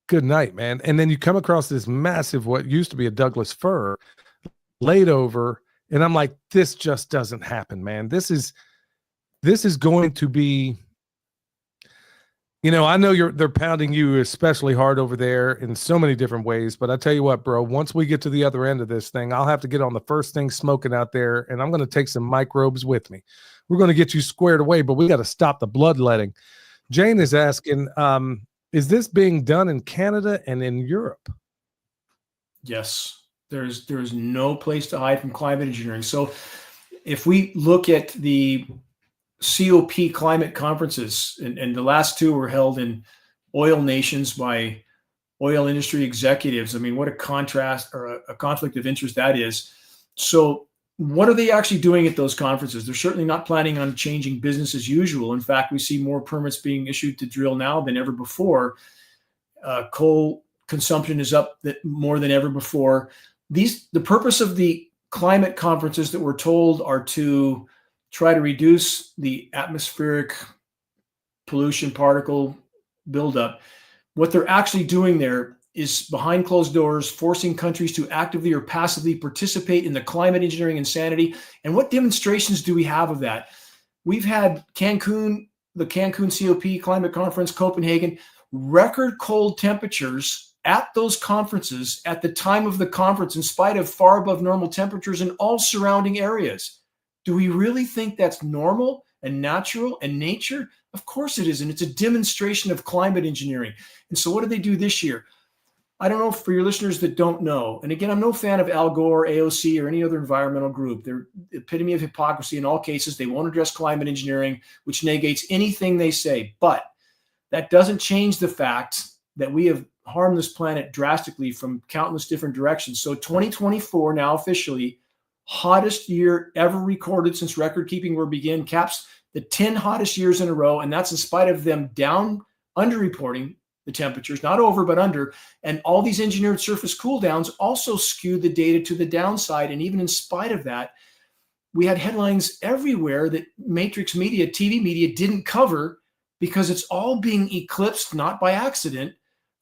good night, man. And then you come across this massive, what used to be a Douglas fir laid over, and I'm like, this just doesn't happen, man. This is going to be, I know they're pounding you especially hard over there in so many different ways, but I tell you what, bro, once we get to the other end of this thing, I'll have to get on the first thing smoking out there, and I'm going to take some microbes with me. We're going to get you squared away, but we got to stop the bloodletting. Jane is asking, is this being done in Canada and in Europe? Yes. There's no place to hide from climate engineering. So if we look at the COP climate conferences, and the last two were held in oil nations by oil industry executives. I mean, what a contrast or a conflict of interest that is. So what are they actually doing at those conferences? They're certainly not planning on changing business as usual. In fact, we see more permits being issued to drill now than ever before. Coal consumption is up more than ever before. The purpose of the climate conferences that we're told are to try to reduce the atmospheric pollution particle buildup. What they're actually doing there is behind closed doors, forcing countries to actively or passively participate in the climate engineering insanity. And what demonstrations do we have of that? We've had Cancun, the Cancun COP climate conference, Copenhagen, record cold temperatures at those conferences at the time of the conference, in spite of far above normal temperatures in all surrounding areas. Do we really think that's normal and natural and nature? Of course it isn't. It's a demonstration of climate engineering. And so what did they do this year? I don't know, for your listeners that don't know, and again, I'm no fan of Al Gore, AOC, or any other environmental group. They're the epitome of hypocrisy in all cases. They won't address climate engineering, which negates anything they say. But that doesn't change the fact that we have harmed this planet drastically from countless different directions. So 2024 now officially, hottest year ever recorded since record keeping were began, caps the 10 hottest years in a row. And that's in spite of them underreporting the temperatures, not over, but under. And all these engineered surface cool downs also skewed the data to the downside. And even in spite of that, we had headlines everywhere that matrix media, TV media didn't cover, because it's all being eclipsed, not by accident,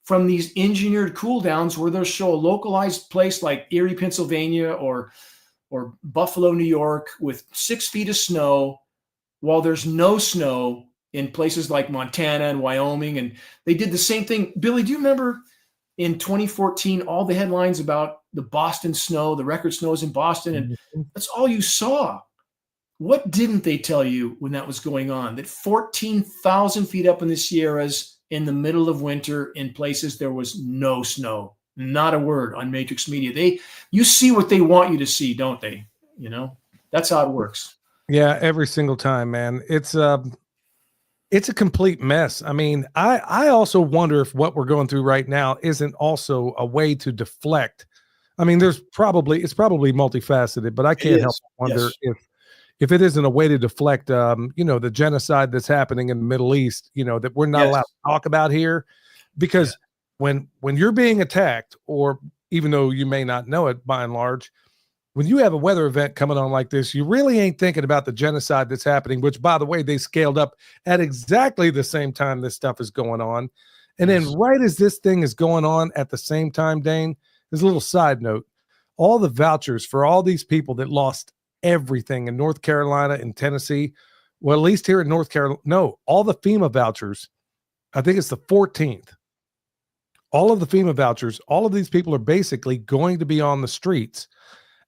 from these engineered cool downs where they'll show a localized place like Erie, Pennsylvania, or Buffalo, New York, with 6 feet of snow, while there's no snow in places like Montana and Wyoming. And they did the same thing. Billy, do you remember in 2014, all the headlines about the Boston snow, the record snows in Boston, and that's all you saw. What didn't they tell you when that was going on? That 14,000 feet up in the Sierras in the middle of winter in places there was no snow. Not a word on Matrix Media. You see what they want you to see, don't they? You know, that's how it works. Yeah, every single time, man. It's a complete mess. I mean, I also wonder if what we're going through right now isn't also a way to deflect. I mean, it's probably multifaceted, but I can't help but wonder if it isn't a way to deflect, the genocide that's happening in the Middle East, that we're not allowed to talk about here, because when you're being attacked, or even though you may not know it by and large, when you have a weather event coming on like this, you really ain't thinking about the genocide that's happening, which, by the way, they scaled up at exactly the same time this stuff is going on. And then right as this thing is going on at the same time, Dane, there's a little side note. All the vouchers for all these people that lost everything in North Carolina and Tennessee, well, at least here in North Carolina, no, all the FEMA vouchers, I think it's the 14th. All of the FEMA vouchers, all of these people are basically going to be on the streets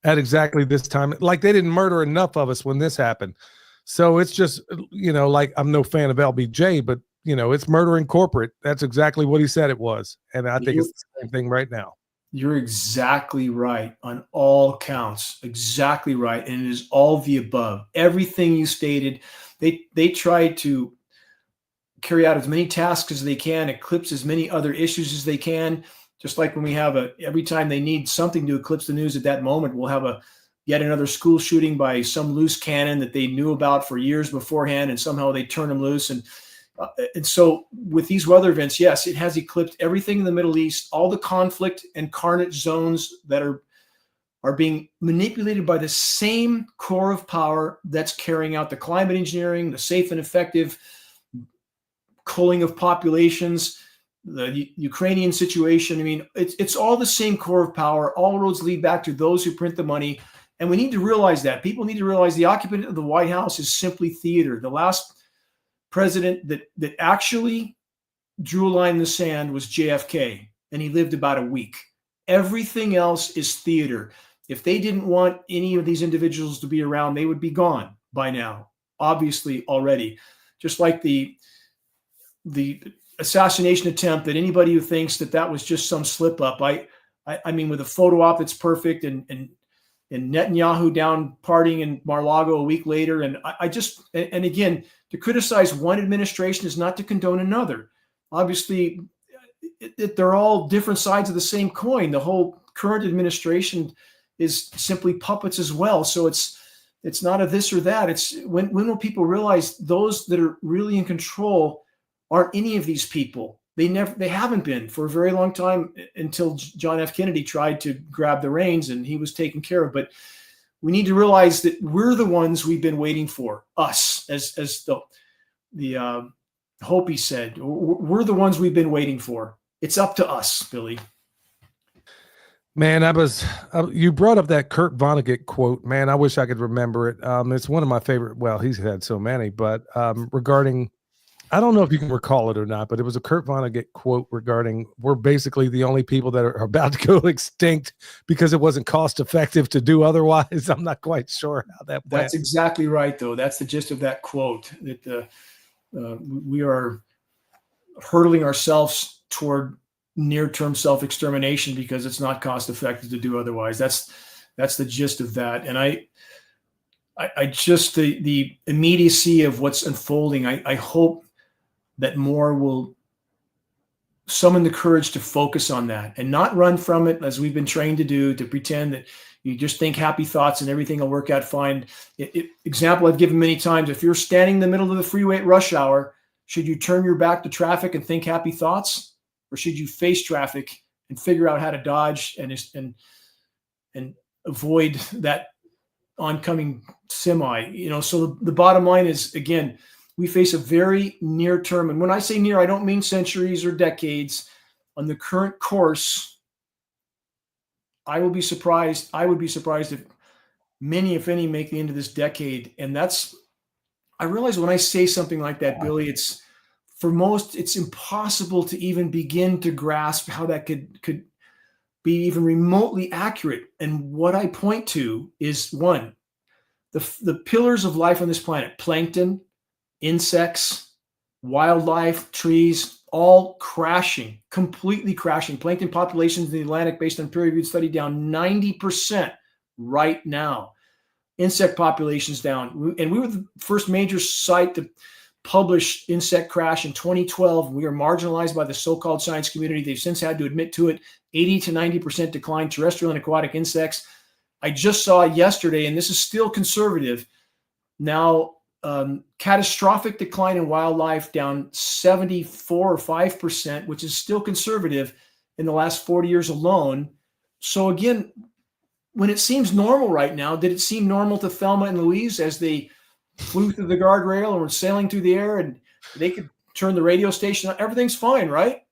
at exactly this time. Like, they didn't murder enough of us when this happened. So it's just, like, I'm no fan of LBJ, but, it's murder in corporate. That's exactly what he said it was. And I think it's the same thing right now. You're exactly right on all counts. Exactly right. And it is all the above. Everything you stated, they try to carry out as many tasks as they can, eclipse as many other issues as they can. Just like when we have every time they need something to eclipse the news at that moment, we'll have yet another school shooting by some loose cannon that they knew about for years beforehand, and somehow they turn them loose. And so with these weather events, yes, it has eclipsed everything in the Middle East, all the conflict and carnage zones that are being manipulated by the same core of power that's carrying out the climate engineering, the safe and effective culling of populations, the Ukrainian situation. I mean, it's all the same core of power. All roads lead back to those who print the money. And we need to realize that. People need to realize the occupant of the White House is simply theater. The last president that actually drew a line in the sand was JFK, and he lived about a week. Everything else is theater. If they didn't want any of these individuals to be around, they would be gone by now, obviously already. Just like the assassination attempt, that anybody who thinks that was just some slip up, I mean, with a photo op that's perfect, and Netanyahu down partying in Mar-a-Lago a week later. And and again, to criticize one administration is not to condone another. Obviously, they're all different sides of the same coin. The whole current administration is simply puppets as well. So it's not a this or that. It's when will people realize those that are really in control aren't any of these people. They haven't been for a very long time, until John F. Kennedy tried to grab the reins and he was taken care of. But we need to realize that we're the ones we've been waiting for. Us, as the Hopi said, we're the ones we've been waiting for. It's up to us, Billy. Man, you brought up that Kurt Vonnegut quote. Man, I wish I could remember it. It's one of my favorite. Well, he's had so many, but regarding, I don't know if you can recall it or not, but it was a Kurt Vonnegut quote regarding, we're basically the only people that are about to go extinct because it wasn't cost effective to do otherwise. I'm not quite sure how that went. That's exactly right, though. That's the gist of that quote, that we are hurtling ourselves toward near-term self-extermination because it's not cost-effective to do otherwise. That's the gist of that. And I just the immediacy of what's unfolding. I hope that more will summon the courage to focus on that and not run from it as we've been trained to do, to pretend that you just think happy thoughts and everything will work out fine. Example I've given many times: if you're standing in the middle of the freeway at rush hour, should you turn your back to traffic and think happy thoughts, or should you face traffic and figure out how to dodge and avoid that oncoming semi? So the bottom line is, again, we face a very near term, and when I say near, I don't mean centuries or decades. On the current course, I would be surprised if many, if any, make the end of this decade. And I realize when I say something like that, Billy, for most, it's impossible to even begin to grasp how that could be even remotely accurate. And what I point to is, one, the pillars of life on this planet: plankton, insects, wildlife, trees, all crashing, completely crashing. Plankton populations in the Atlantic, based on peer-reviewed study, down 90% right now. Insect populations down. And we were the first major site to publish insect crash in 2012. We are marginalized by the so-called science community. They've since had to admit to it. 80 to 90% decline terrestrial and aquatic insects. I just saw yesterday, and this is still conservative, now catastrophic decline in wildlife, down 74 or 5%, which is still conservative, in the last 40 years alone. So again, when it seems normal right now, did it seem normal to Thelma and Louise as they flew through the guardrail and were sailing through the air and they could turn the radio station on? Everything's fine, right?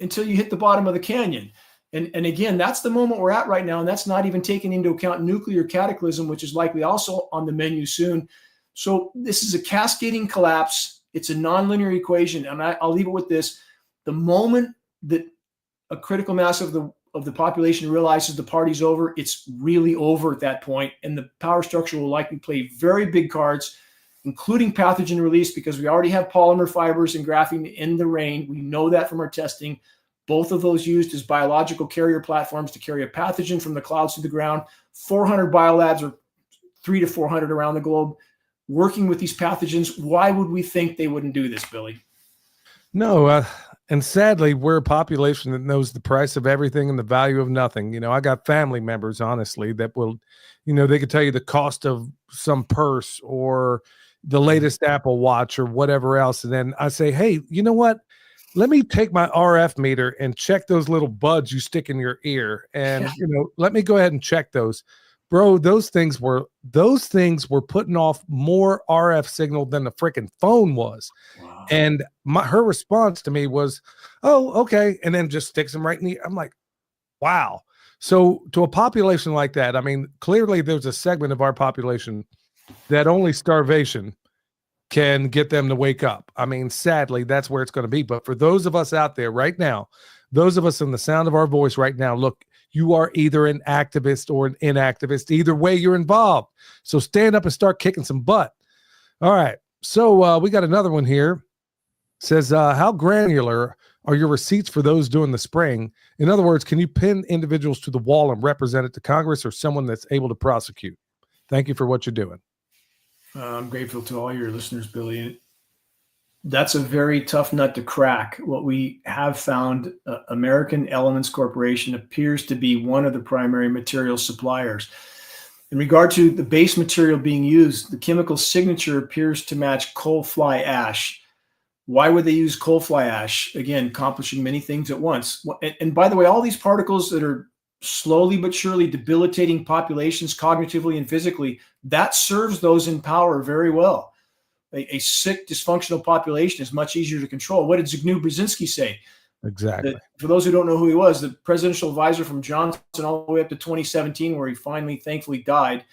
Until you hit the bottom of the canyon. And again, that's the moment we're at right now. And that's not even taking into account nuclear cataclysm, which is likely also on the menu soon. So this is a cascading collapse. It's a nonlinear equation. And I'll leave it with this: the moment that a critical mass of the population realizes the party's over, it's really over at that point. And the power structure will likely play very big cards, including pathogen release, because we already have polymer fibers and graphene in the rain. We know that from our testing. Both of those used as biological carrier platforms to carry a pathogen from the clouds to the ground. 400 biolabs, or 300 to 400 around the globe, working with these pathogens. Why would we think they wouldn't do this, Billy? No, and sadly, we're a population that knows the price of everything and the value of nothing. I got family members, honestly, that will, they could tell you the cost of some purse or the latest Apple Watch or whatever else. And then I say, hey, you know what? Let me take my RF meter and check those little buds you stick in your ear. And, let me go ahead and check those. Bro, those things were putting off more RF signal than the freaking phone was. Wow. And her response to me was, oh, okay. And then just sticks them right in the, I'm like, wow. So to a population like that, I mean, clearly there's a segment of our population that only starvation can get them to wake up. I mean, sadly, that's where it's going to be. But for those of us out there right now, those of us in the sound of our voice right now, look, you are either an activist or an inactivist. Either way, you're involved. So stand up and start kicking some butt. All right. So we got another one here. It says, how granular are your receipts for those doing the spraying? In other words, can you pin individuals to the wall and represent it to Congress or someone that's able to prosecute? Thank you for what you're doing. I'm grateful to all your listeners, Billy. That's a very tough nut to crack. What we have found, American Elements Corporation appears to be one of the primary material suppliers. In regard to the base material being used, the chemical signature appears to match coal fly ash. Why would they use coal fly ash? Again, accomplishing many things at once. And by the way, all these particles that are slowly but surely debilitating populations cognitively and physically, that serves those in power very well. A sick, dysfunctional population is much easier to control. What did Zbigniew Brzezinski say? Exactly. For those who don't know who he was, the presidential advisor from Johnson all the way up to 2017, where he finally, thankfully, died.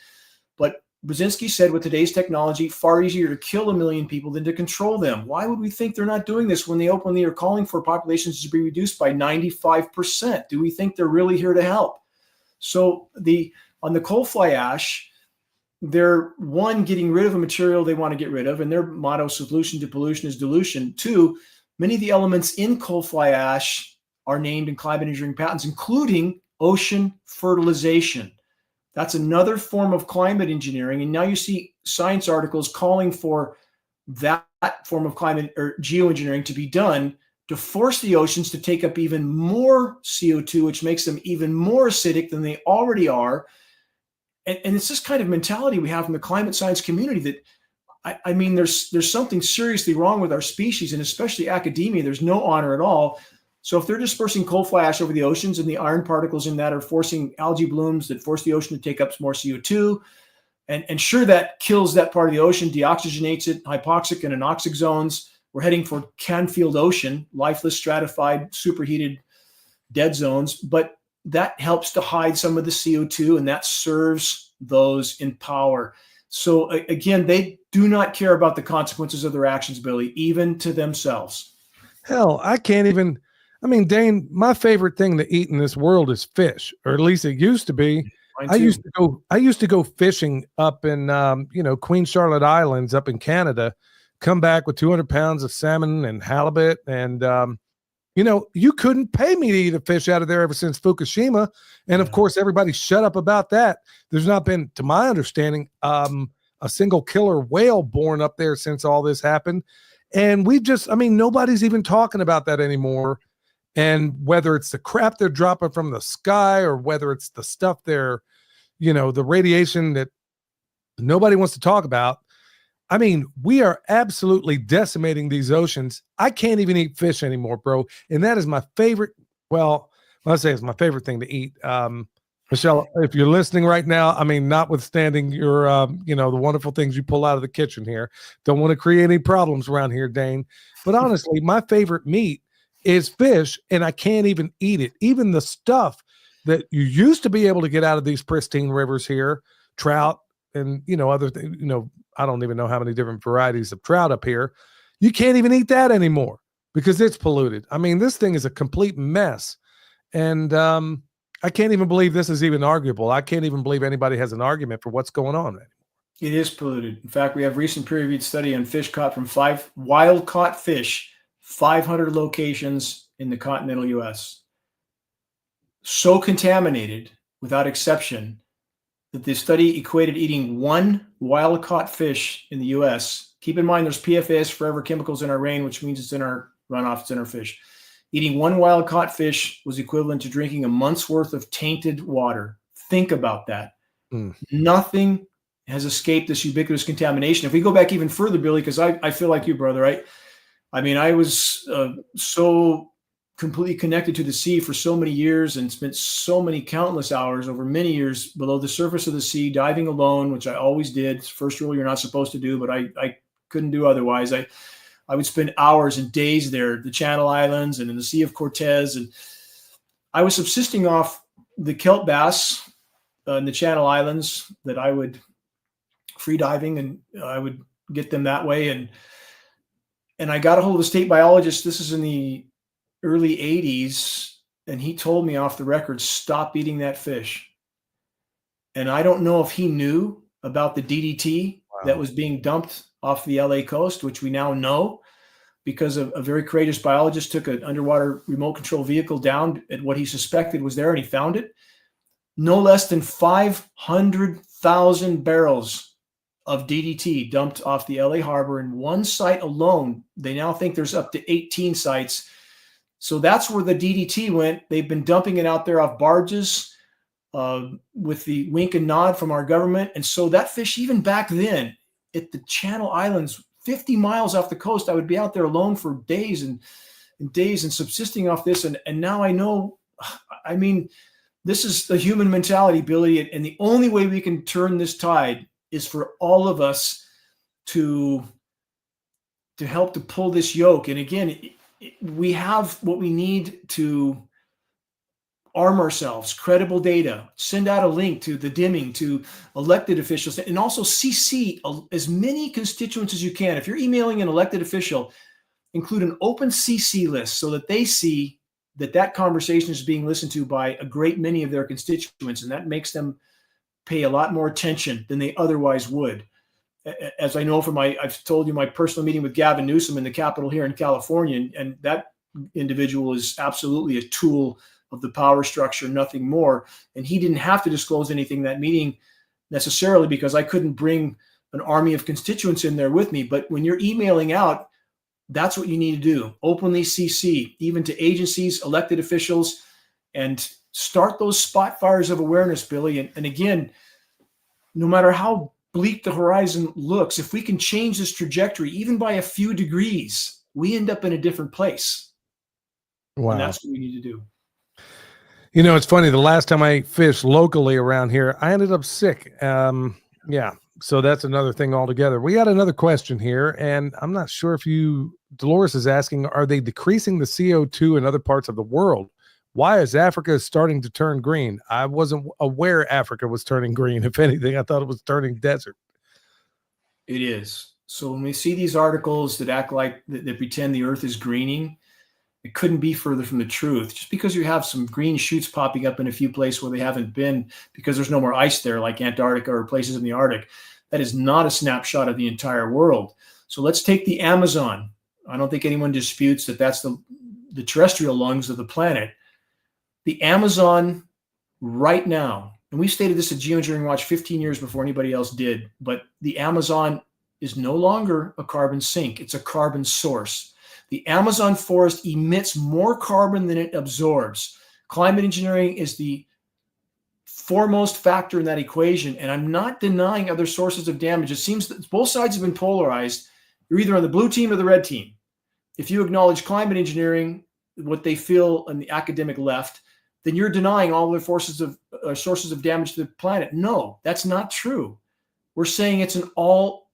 But Brzezinski said, with today's technology, far easier to kill 1 million people than to control them. Why would we think they're not doing this when they openly are calling for populations to be reduced by 95%? Do we think they're really here to help? So on the coal fly ash, they're, one, getting rid of a material they want to get rid of, and their motto, solution to pollution is dilution. Two, many of the elements in coal fly ash are named in climate engineering patents, including ocean fertilization. That's another form of climate engineering. And now you see science articles calling for that form of climate or geoengineering to be done to force the oceans to take up even more CO2, which makes them even more acidic than they already are. And it's this kind of mentality we have in the climate science community that, I mean, there's something seriously wrong with our species, and especially academia. There's no honor at all. So if they're dispersing coal fly ash over the oceans and the iron particles in that are forcing algae blooms that force the ocean to take up some more CO2, and sure, that kills that part of the ocean, deoxygenates it, hypoxic and anoxic zones. We're heading for Canfield Ocean, lifeless, stratified, superheated, dead zones. But that helps to hide some of the CO2, and that serves those in power. So again, they do not care about the consequences of their actions, Billy, even to themselves. Hell, I can't even. I mean, Dane, my favorite thing to eat in this world is fish, or at least it used to be. I used to go fishing up in Queen Charlotte Islands up in Canada, come back with 200 pounds of salmon and halibut, and you couldn't pay me to eat a fish out of there ever since Fukushima. And of course, everybody shut up about that. There's not been, to my understanding, a single killer whale born up there since all this happened. And nobody's even talking about that anymore. And whether it's the crap they're dropping from the sky or whether it's the stuff the radiation that nobody wants to talk about. I mean, we are absolutely decimating these oceans. I can't even eat fish anymore, bro. And that is my favorite. Well, let's say it's my favorite thing to eat. Michelle, if you're listening right now, I mean, notwithstanding your, the wonderful things you pull out of the kitchen here, don't want to create any problems around here, Dane. But honestly, my favorite meat is fish, and I can't even eat it. Even the stuff that you used to be able to get out of these pristine rivers here, trout and, other things, I don't even know how many different varieties of trout up here. You can't even eat that anymore because it's polluted. I mean, this thing is a complete mess. And I can't even believe this is even arguable. I can't even believe anybody has an argument for what's going on anymore. It is polluted. In fact, we have recent peer-reviewed study on fish caught from 5 wild-caught fish, 500 locations in the continental U.S. So contaminated, without exception, that the study equated eating one wild-caught fish in the U.S. Keep in mind, there's PFAS, forever chemicals in our rain, which means it's in our runoff, it's in our fish. Eating one wild-caught fish was equivalent to drinking a month's worth of tainted water. Think about that. Nothing has escaped this ubiquitous contamination. If we go back even further, Billy, because I feel like you, brother, right? I mean, I was so completely connected to the sea for so many years and spent so many countless hours over many years below the surface of the sea, diving alone, which I always did. First rule you're not supposed to do, but I couldn't do otherwise. I would spend hours and days there, the Channel Islands and in the Sea of Cortez. And I was subsisting off the kelp bass in the Channel Islands that I would free diving, and I would get them that way. And I got a hold of a state biologist. This is in the early 80s. And he told me off the record, stop eating that fish. And I don't know if he knew about the DDT that was being dumped off the LA coast, which we now know because a very courageous biologist took an underwater remote control vehicle down at what he suspected was there, and he found it. No less than 500,000 barrels of DDT dumped off the LA harbor in one site alone. They now think there's up to 18 sites. So that's where the DDT went. They've been dumping it out there off barges with the wink and nod from our government. And so that fish, even back then at the Channel Islands, 50 miles off the coast, I would be out there alone for days and days and subsisting off this. And now I know, I mean, this is the human mentality, Billy. And the only way we can turn this tide is for all of us to help to pull this yoke. And again, we have what we need to arm ourselves, credible data, send out a link to the dimming, to elected officials, and also CC as many constituents as you can. If you're emailing an elected official, include an open CC list so that they see that conversation is being listened to by a great many of their constituents, and that makes them pay a lot more attention than they otherwise would. As I know from I've told you my personal meeting with Gavin Newsom in the Capitol here in California, and that individual is absolutely a tool of the power structure, nothing more. And he didn't have to disclose anything in that meeting necessarily, because I couldn't bring an army of constituents in there with me. But when you're emailing out, that's what you need to do. Openly CC, even to agencies, elected officials, and start those spot fires of awareness, Billy. And again, no matter how bleak the horizon looks, if we can change this trajectory, even by a few degrees, we end up in a different place. Wow. And that's what we need to do. You know, it's funny. The last time I fished locally around here, I ended up sick. Yeah. So that's another thing altogether. We had another question here, and I'm not sure if Dolores is asking, are they decreasing the CO2 in other parts of the world? Why is Africa starting to turn green? I wasn't aware Africa was turning green. If anything, I thought it was turning desert. It is. So when we see these articles that act like that pretend the earth is greening, it couldn't be further from the truth. Just because you have some green shoots popping up in a few places where they haven't been because there's no more ice there, like Antarctica or places in the Arctic, that is not a snapshot of the entire world. So let's take the Amazon. I don't think anyone disputes that that's the terrestrial lungs of the planet. The Amazon right now, and we stated this at Geoengineering Watch 15 years before anybody else did, but the Amazon is no longer a carbon sink. It's a carbon source. The Amazon forest emits more carbon than it absorbs. Climate engineering is the foremost factor in that equation, and I'm not denying other sources of damage. It seems that both sides have been polarized. You're either on the blue team or the red team. If you acknowledge climate engineering, what they feel on the academic left, then you're denying all the sources of damage to the planet. No, that's not true. We're saying it's an all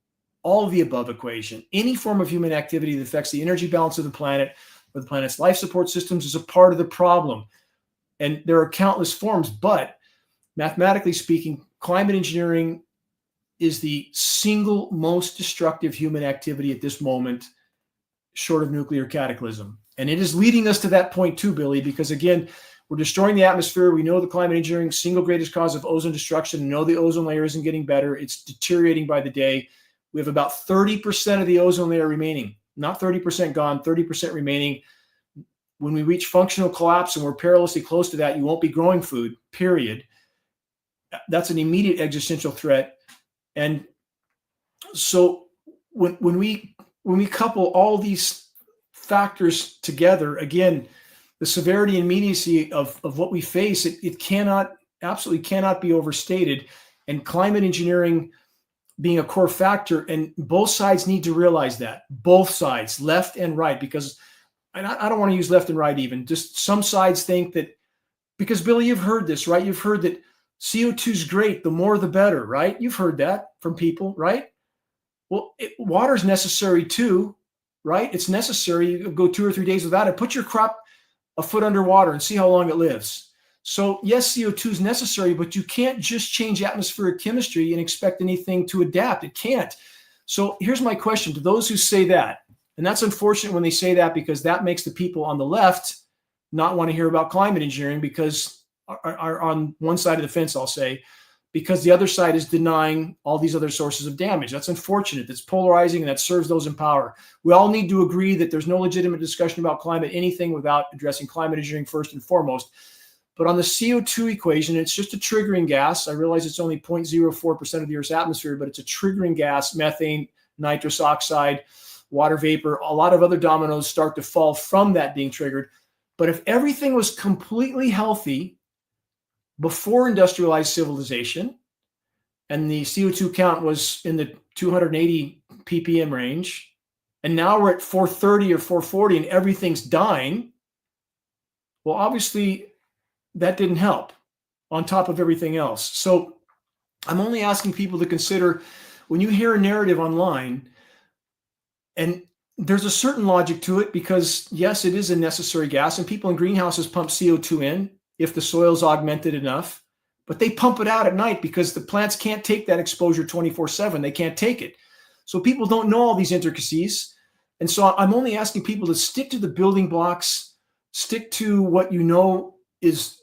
of the above equation. Any form of human activity that affects the energy balance of the planet or the planet's life support systems is a part of the problem. And there are countless forms, but mathematically speaking, climate engineering is the single most destructive human activity at this moment, short of nuclear cataclysm. And it is leading us to that point too, Billy, because again, we're destroying the atmosphere. We know the climate engineering single greatest cause of ozone destruction. We know the ozone layer isn't getting better. It's deteriorating by the day. We have about 30% of the ozone layer remaining, not 30% gone, 30% remaining. When we reach functional collapse, and we're perilously close to that, you won't be growing food, period. That's an immediate existential threat. And so when we couple all these factors together, again, the severity and immediacy of what we face, it absolutely cannot be overstated. And climate engineering being a core factor, and both sides need to realize that, both sides, left and right, because I don't want to use left and right even, just some sides think that, because Billy, you've heard this, right? You've heard that CO2 is great, the more the better, right? You've heard that from people, right? Well, water is necessary too, right? It's necessary. You go 2 or 3 days without it. Put your crop a foot underwater and see how long it lives. So yes, CO2 is necessary, but you can't just change atmospheric chemistry and expect anything to adapt. It can't. So here's my question to those who say that, and that's unfortunate when they say that, because that makes the people on the left not want to hear about climate engineering, because are on one side of the fence, I'll say, because the other side is denying all these other sources of damage. That's unfortunate. That's polarizing, and that serves those in power. We all need to agree that there's no legitimate discussion about climate anything without addressing climate engineering first and foremost. But on the CO2 equation, it's just a triggering gas. I realize it's only 0.04% of the Earth's atmosphere, but it's a triggering gas: methane, nitrous oxide, water vapor. A lot of other dominoes start to fall from that being triggered. But if everything was completely healthy before industrialized civilization, and the CO2 count was in the 280 ppm range, and now we're at 430 or 440 and everything's dying, well, obviously that didn't help on top of everything else. So I'm only asking people to consider, when you hear a narrative online, and there's a certain logic to it, because yes, it is a necessary gas, and people in greenhouses pump CO2 in if the soil's augmented enough, but they pump it out at night because the plants can't take that exposure 24/7. They can't take it. So people don't know all these intricacies. And so I'm only asking people to stick to the building blocks, stick to what you know is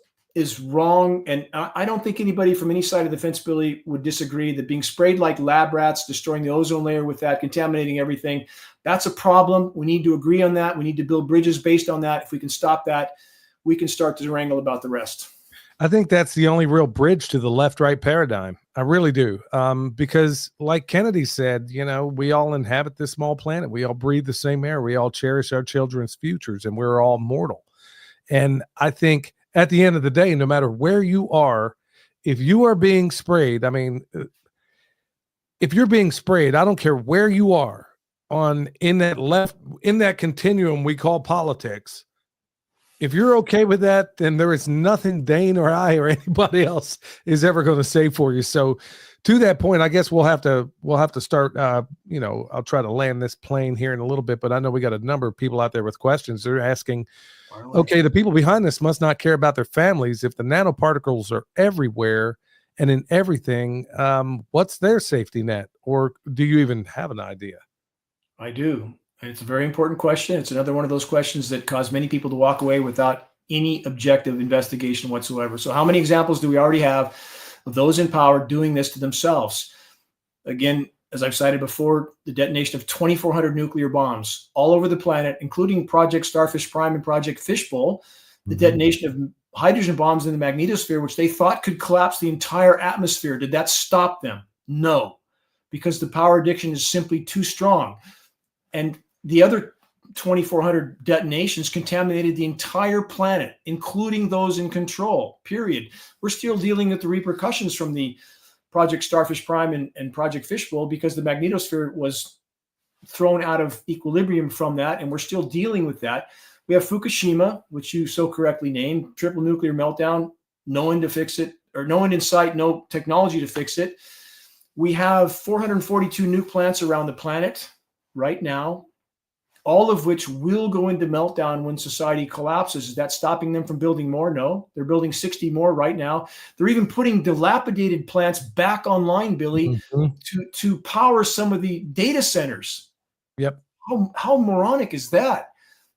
wrong. And I don't think anybody from any side of the fence, Billy, would disagree that being sprayed like lab rats, destroying the ozone layer with that, contaminating everything, That's a problem. We need to agree on that. We need to build bridges based on that. If we can stop that, we can start to wrangle about the rest. I think that's the only real bridge to the left-right paradigm. I really do. Because like Kennedy said, we all inhabit this small planet. We all breathe the same air. We all cherish our children's futures, and we're all mortal. And I think at the end of the day, no matter where you are, if you are being sprayed, if you're being sprayed, I don't care where you are in that continuum we call politics. If you're okay with that, then there is nothing Dane or I or anybody else is ever going to say for you. So to that point, I guess we'll have to start, I'll try to land this plane here in a little bit, but I know we got a number of people out there with questions. They're asking, okay, the people behind this must not care about their families. If the nanoparticles are everywhere and in everything, what's their safety net? Or do you even have an idea? I do. And it's a very important question. It's another one of those questions that cause many people to walk away without any objective investigation whatsoever. So how many examples do we already have of those in power doing this to themselves? Again, as I've cited before, the detonation of 2,400 nuclear bombs all over the planet, including Project Starfish Prime and Project Fishbowl, the detonation of hydrogen bombs in the magnetosphere, which they thought could collapse the entire atmosphere. Did that stop them? No, because the power addiction is simply too strong. And the other 2,400 detonations contaminated the entire planet, including those in control, period. We're still dealing with the repercussions from the Project Starfish Prime and Project Fishbowl because the magnetosphere was thrown out of equilibrium from that, and we're still dealing with that. We have Fukushima, which you so correctly named, triple nuclear meltdown, no one to fix it, or no one in sight, no technology to fix it. We have 442 nuke plants around the planet right now, all of which will go into meltdown when society collapses. Is that stopping them from building more? No, they're building 60 more right now. They're even putting dilapidated plants back online, Billy, to power some of the data centers. Yep. How moronic is that?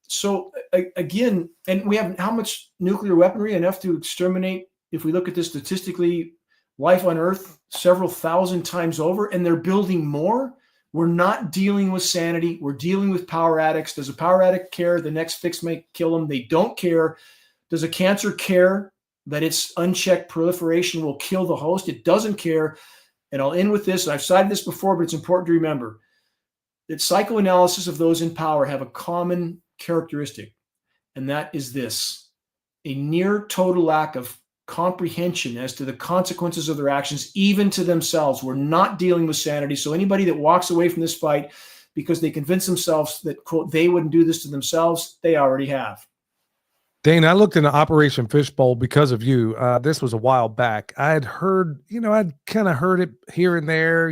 So again, and we have how much nuclear weaponry? Enough to exterminate, if we look at this statistically, life on Earth several thousand times over, and they're building more. We're not dealing with sanity. We're dealing with power addicts. Does a power addict care the next fix may kill them? They don't care. Does a cancer care that its unchecked proliferation will kill the host? It doesn't care. And I'll end with this. I've cited this before, but it's important to remember that psychoanalysis of those in power have a common characteristic, and that is this: a near total lack of comprehension as to the consequences of their actions, even to themselves. We're not dealing with sanity. So anybody that walks away from this fight because they convince themselves that, quote, they wouldn't do this to themselves, they already have. Dane, I looked into Operation Fishbowl because of you. This was a while back. I had heard, I'd kind of heard it here and there,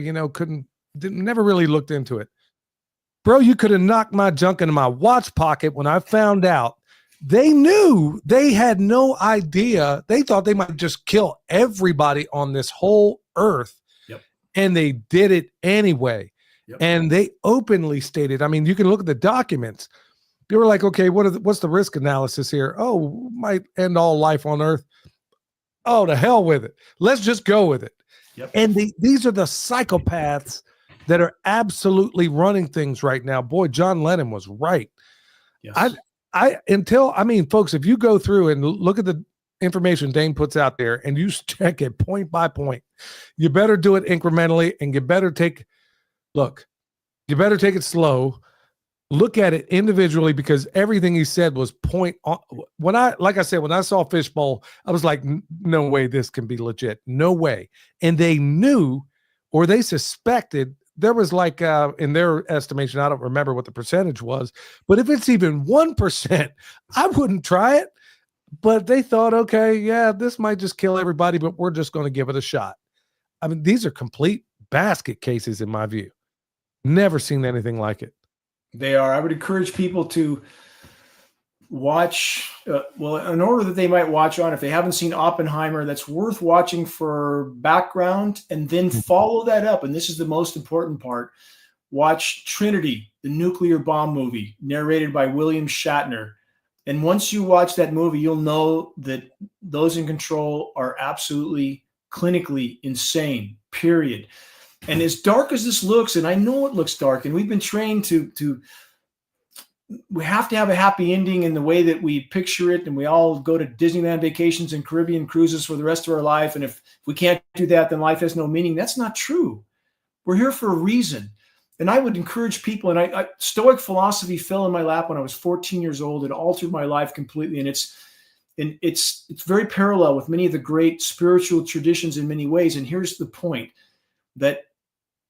never really looked into it. Bro, you could have knocked my junk into my watch pocket when I found out. They knew, they had no idea. They thought they might just kill everybody on this whole earth. Yep. And they did it anyway. Yep. And they openly stated, you can look at the documents. They were like, okay, what's the risk analysis here? Oh, might end all life on Earth. Oh, to hell with it. Let's just go with it. Yep. And these are the psychopaths that are absolutely running things right now. Boy, John Lennon was right. Yes. Folks, if you go through and look at the information Dane puts out there and you check it point by point, you better do it incrementally, and you better take it slow. Look at it individually, because everything he said was point on. When I saw Fishbowl, I was like, no way this can be legit. No way. And they knew, or they suspected, there was like, in their estimation, I don't remember what the percentage was, but if it's even 1%, I wouldn't try it. But they thought, okay, yeah, this might just kill everybody, but we're just going to give it a shot. These are complete basket cases in my view. Never seen anything like it. They are. I would encourage people to watch, in order that they might watch on, if they haven't seen Oppenheimer, that's worth watching for background, and then follow that up. And this is the most important part. Watch Trinity, the nuclear bomb movie, narrated by William Shatner. And once you watch that movie, you'll know that those in control are absolutely clinically insane, period. And as dark as this looks, and I know it looks dark, and we've been trained to we have to have a happy ending in the way that we picture it, and we all go to Disneyland vacations and Caribbean cruises for the rest of our life. And if we can't do that, then life has no meaning. That's not true. We're here for a reason. And I would encourage people, and Stoic philosophy fell in my lap when I was 14 years old. It altered my life completely. And it's very parallel with many of the great spiritual traditions in many ways. And here's the point, that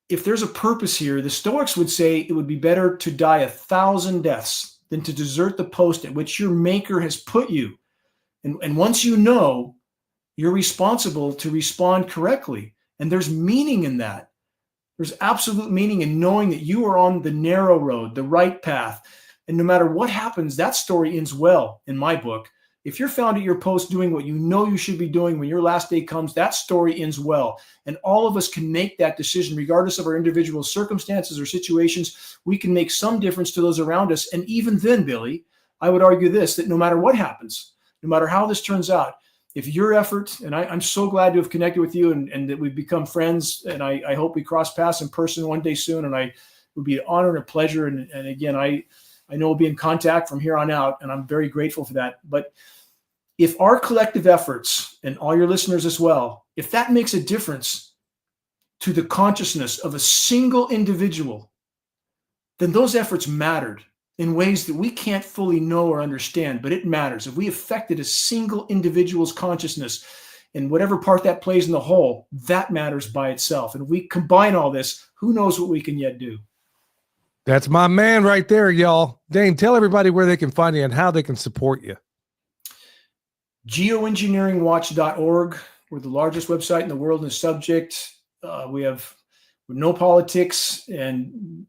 if there's a purpose here, the Stoics would say it would be better to die 1,000 deaths than to desert the post at which your maker has put you. And once you know, you're responsible to respond correctly. And there's meaning in that. There's absolute meaning in knowing that you are on the narrow road, the right path. And no matter what happens, that story ends well in my book. If you're found at your post doing what you know you should be doing when your last day comes, that story ends well. And all of us can make that decision, regardless of our individual circumstances or situations. We can make some difference to those around us. And even then, Billy, I would argue this, that no matter what happens, no matter how this turns out, if your effort, and I'm so glad to have connected with you and that we've become friends, and I hope we cross paths in person one day soon, and it would be an honor and a pleasure. And again, I know we'll be in contact from here on out, and I'm very grateful for that. But if our collective efforts, and all your listeners as well, if that makes a difference to the consciousness of a single individual, then those efforts mattered in ways that we can't fully know or understand, but it matters. If we affected a single individual's consciousness and whatever part that plays in the whole, that matters by itself. And if we combine all this, who knows what we can yet do. That's my man right there, y'all. Dane, tell everybody where they can find you and how they can support you. Geoengineeringwatch.org. We're the largest website in the world in the subject. We have no politics, and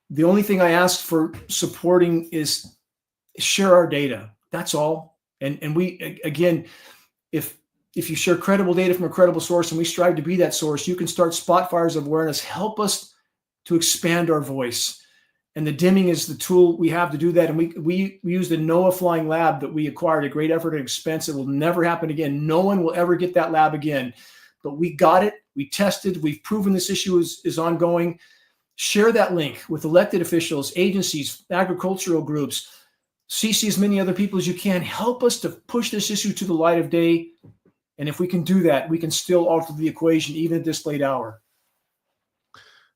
the only thing I ask for supporting is share our data. That's all. And we, again, if you share credible data from a credible source, and we strive to be that source, you can start spot fires of awareness. Help us to expand our voice. And the dimming is the tool we have to do that. And we use the NOAA flying lab that we acquired at great effort and expense. It will never happen again. No one will ever get that lab again. But we got it. We tested. We've proven this issue is ongoing. Share that link with elected officials, agencies, agricultural groups. CC as many other people as you can. Help us to push this issue to the light of day. And if we can do that, we can still alter the equation even at this late hour.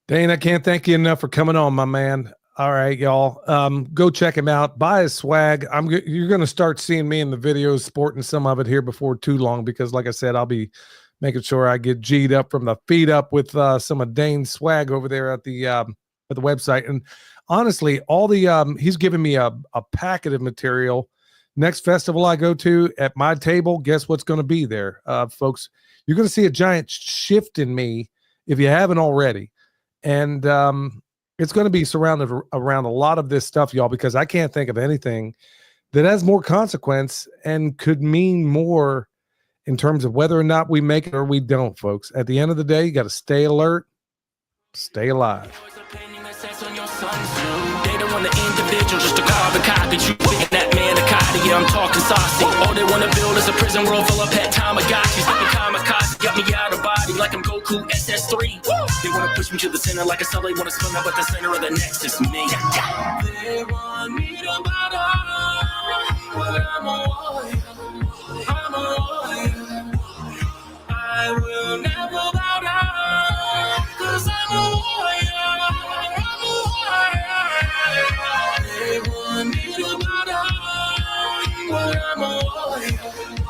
Dane, I can't thank you enough for coming on, my man. All right, y'all. Go check him out. Buy his swag. You're going to start seeing me in the videos sporting some of it here before too long, because like I said, I'll be making sure I get G'd up from the feet up with some of Dane's swag over there at the website. And honestly, all the he's given me a packet of material. Next festival I go to, at my table, guess what's going to be there, folks? You're going to see a giant shift in me if you haven't already. And it's going to be surrounded around a lot of this stuff, y'all, because I can't think of anything that has more consequence and could mean more in terms of whether or not we make it or we don't, folks. At the end of the day, you got to stay alert, stay alive. They don't want the individual, just a carbon copy. You and that man, yeah, I'm talking saucy. All they want to build is a prison world full of pet Tamagotchis. Like a kamikaze, got me out of body like I'm Goku SS3. They want to push me to the center like a cell. They want to spin up at the center of the nexus, me. They want me to bow down, but I'm a warrior. I'm a warrior. I will never bow down, 'cause I'm a warrior. I'm a warrior. They want me to bow down, but I'm a warrior.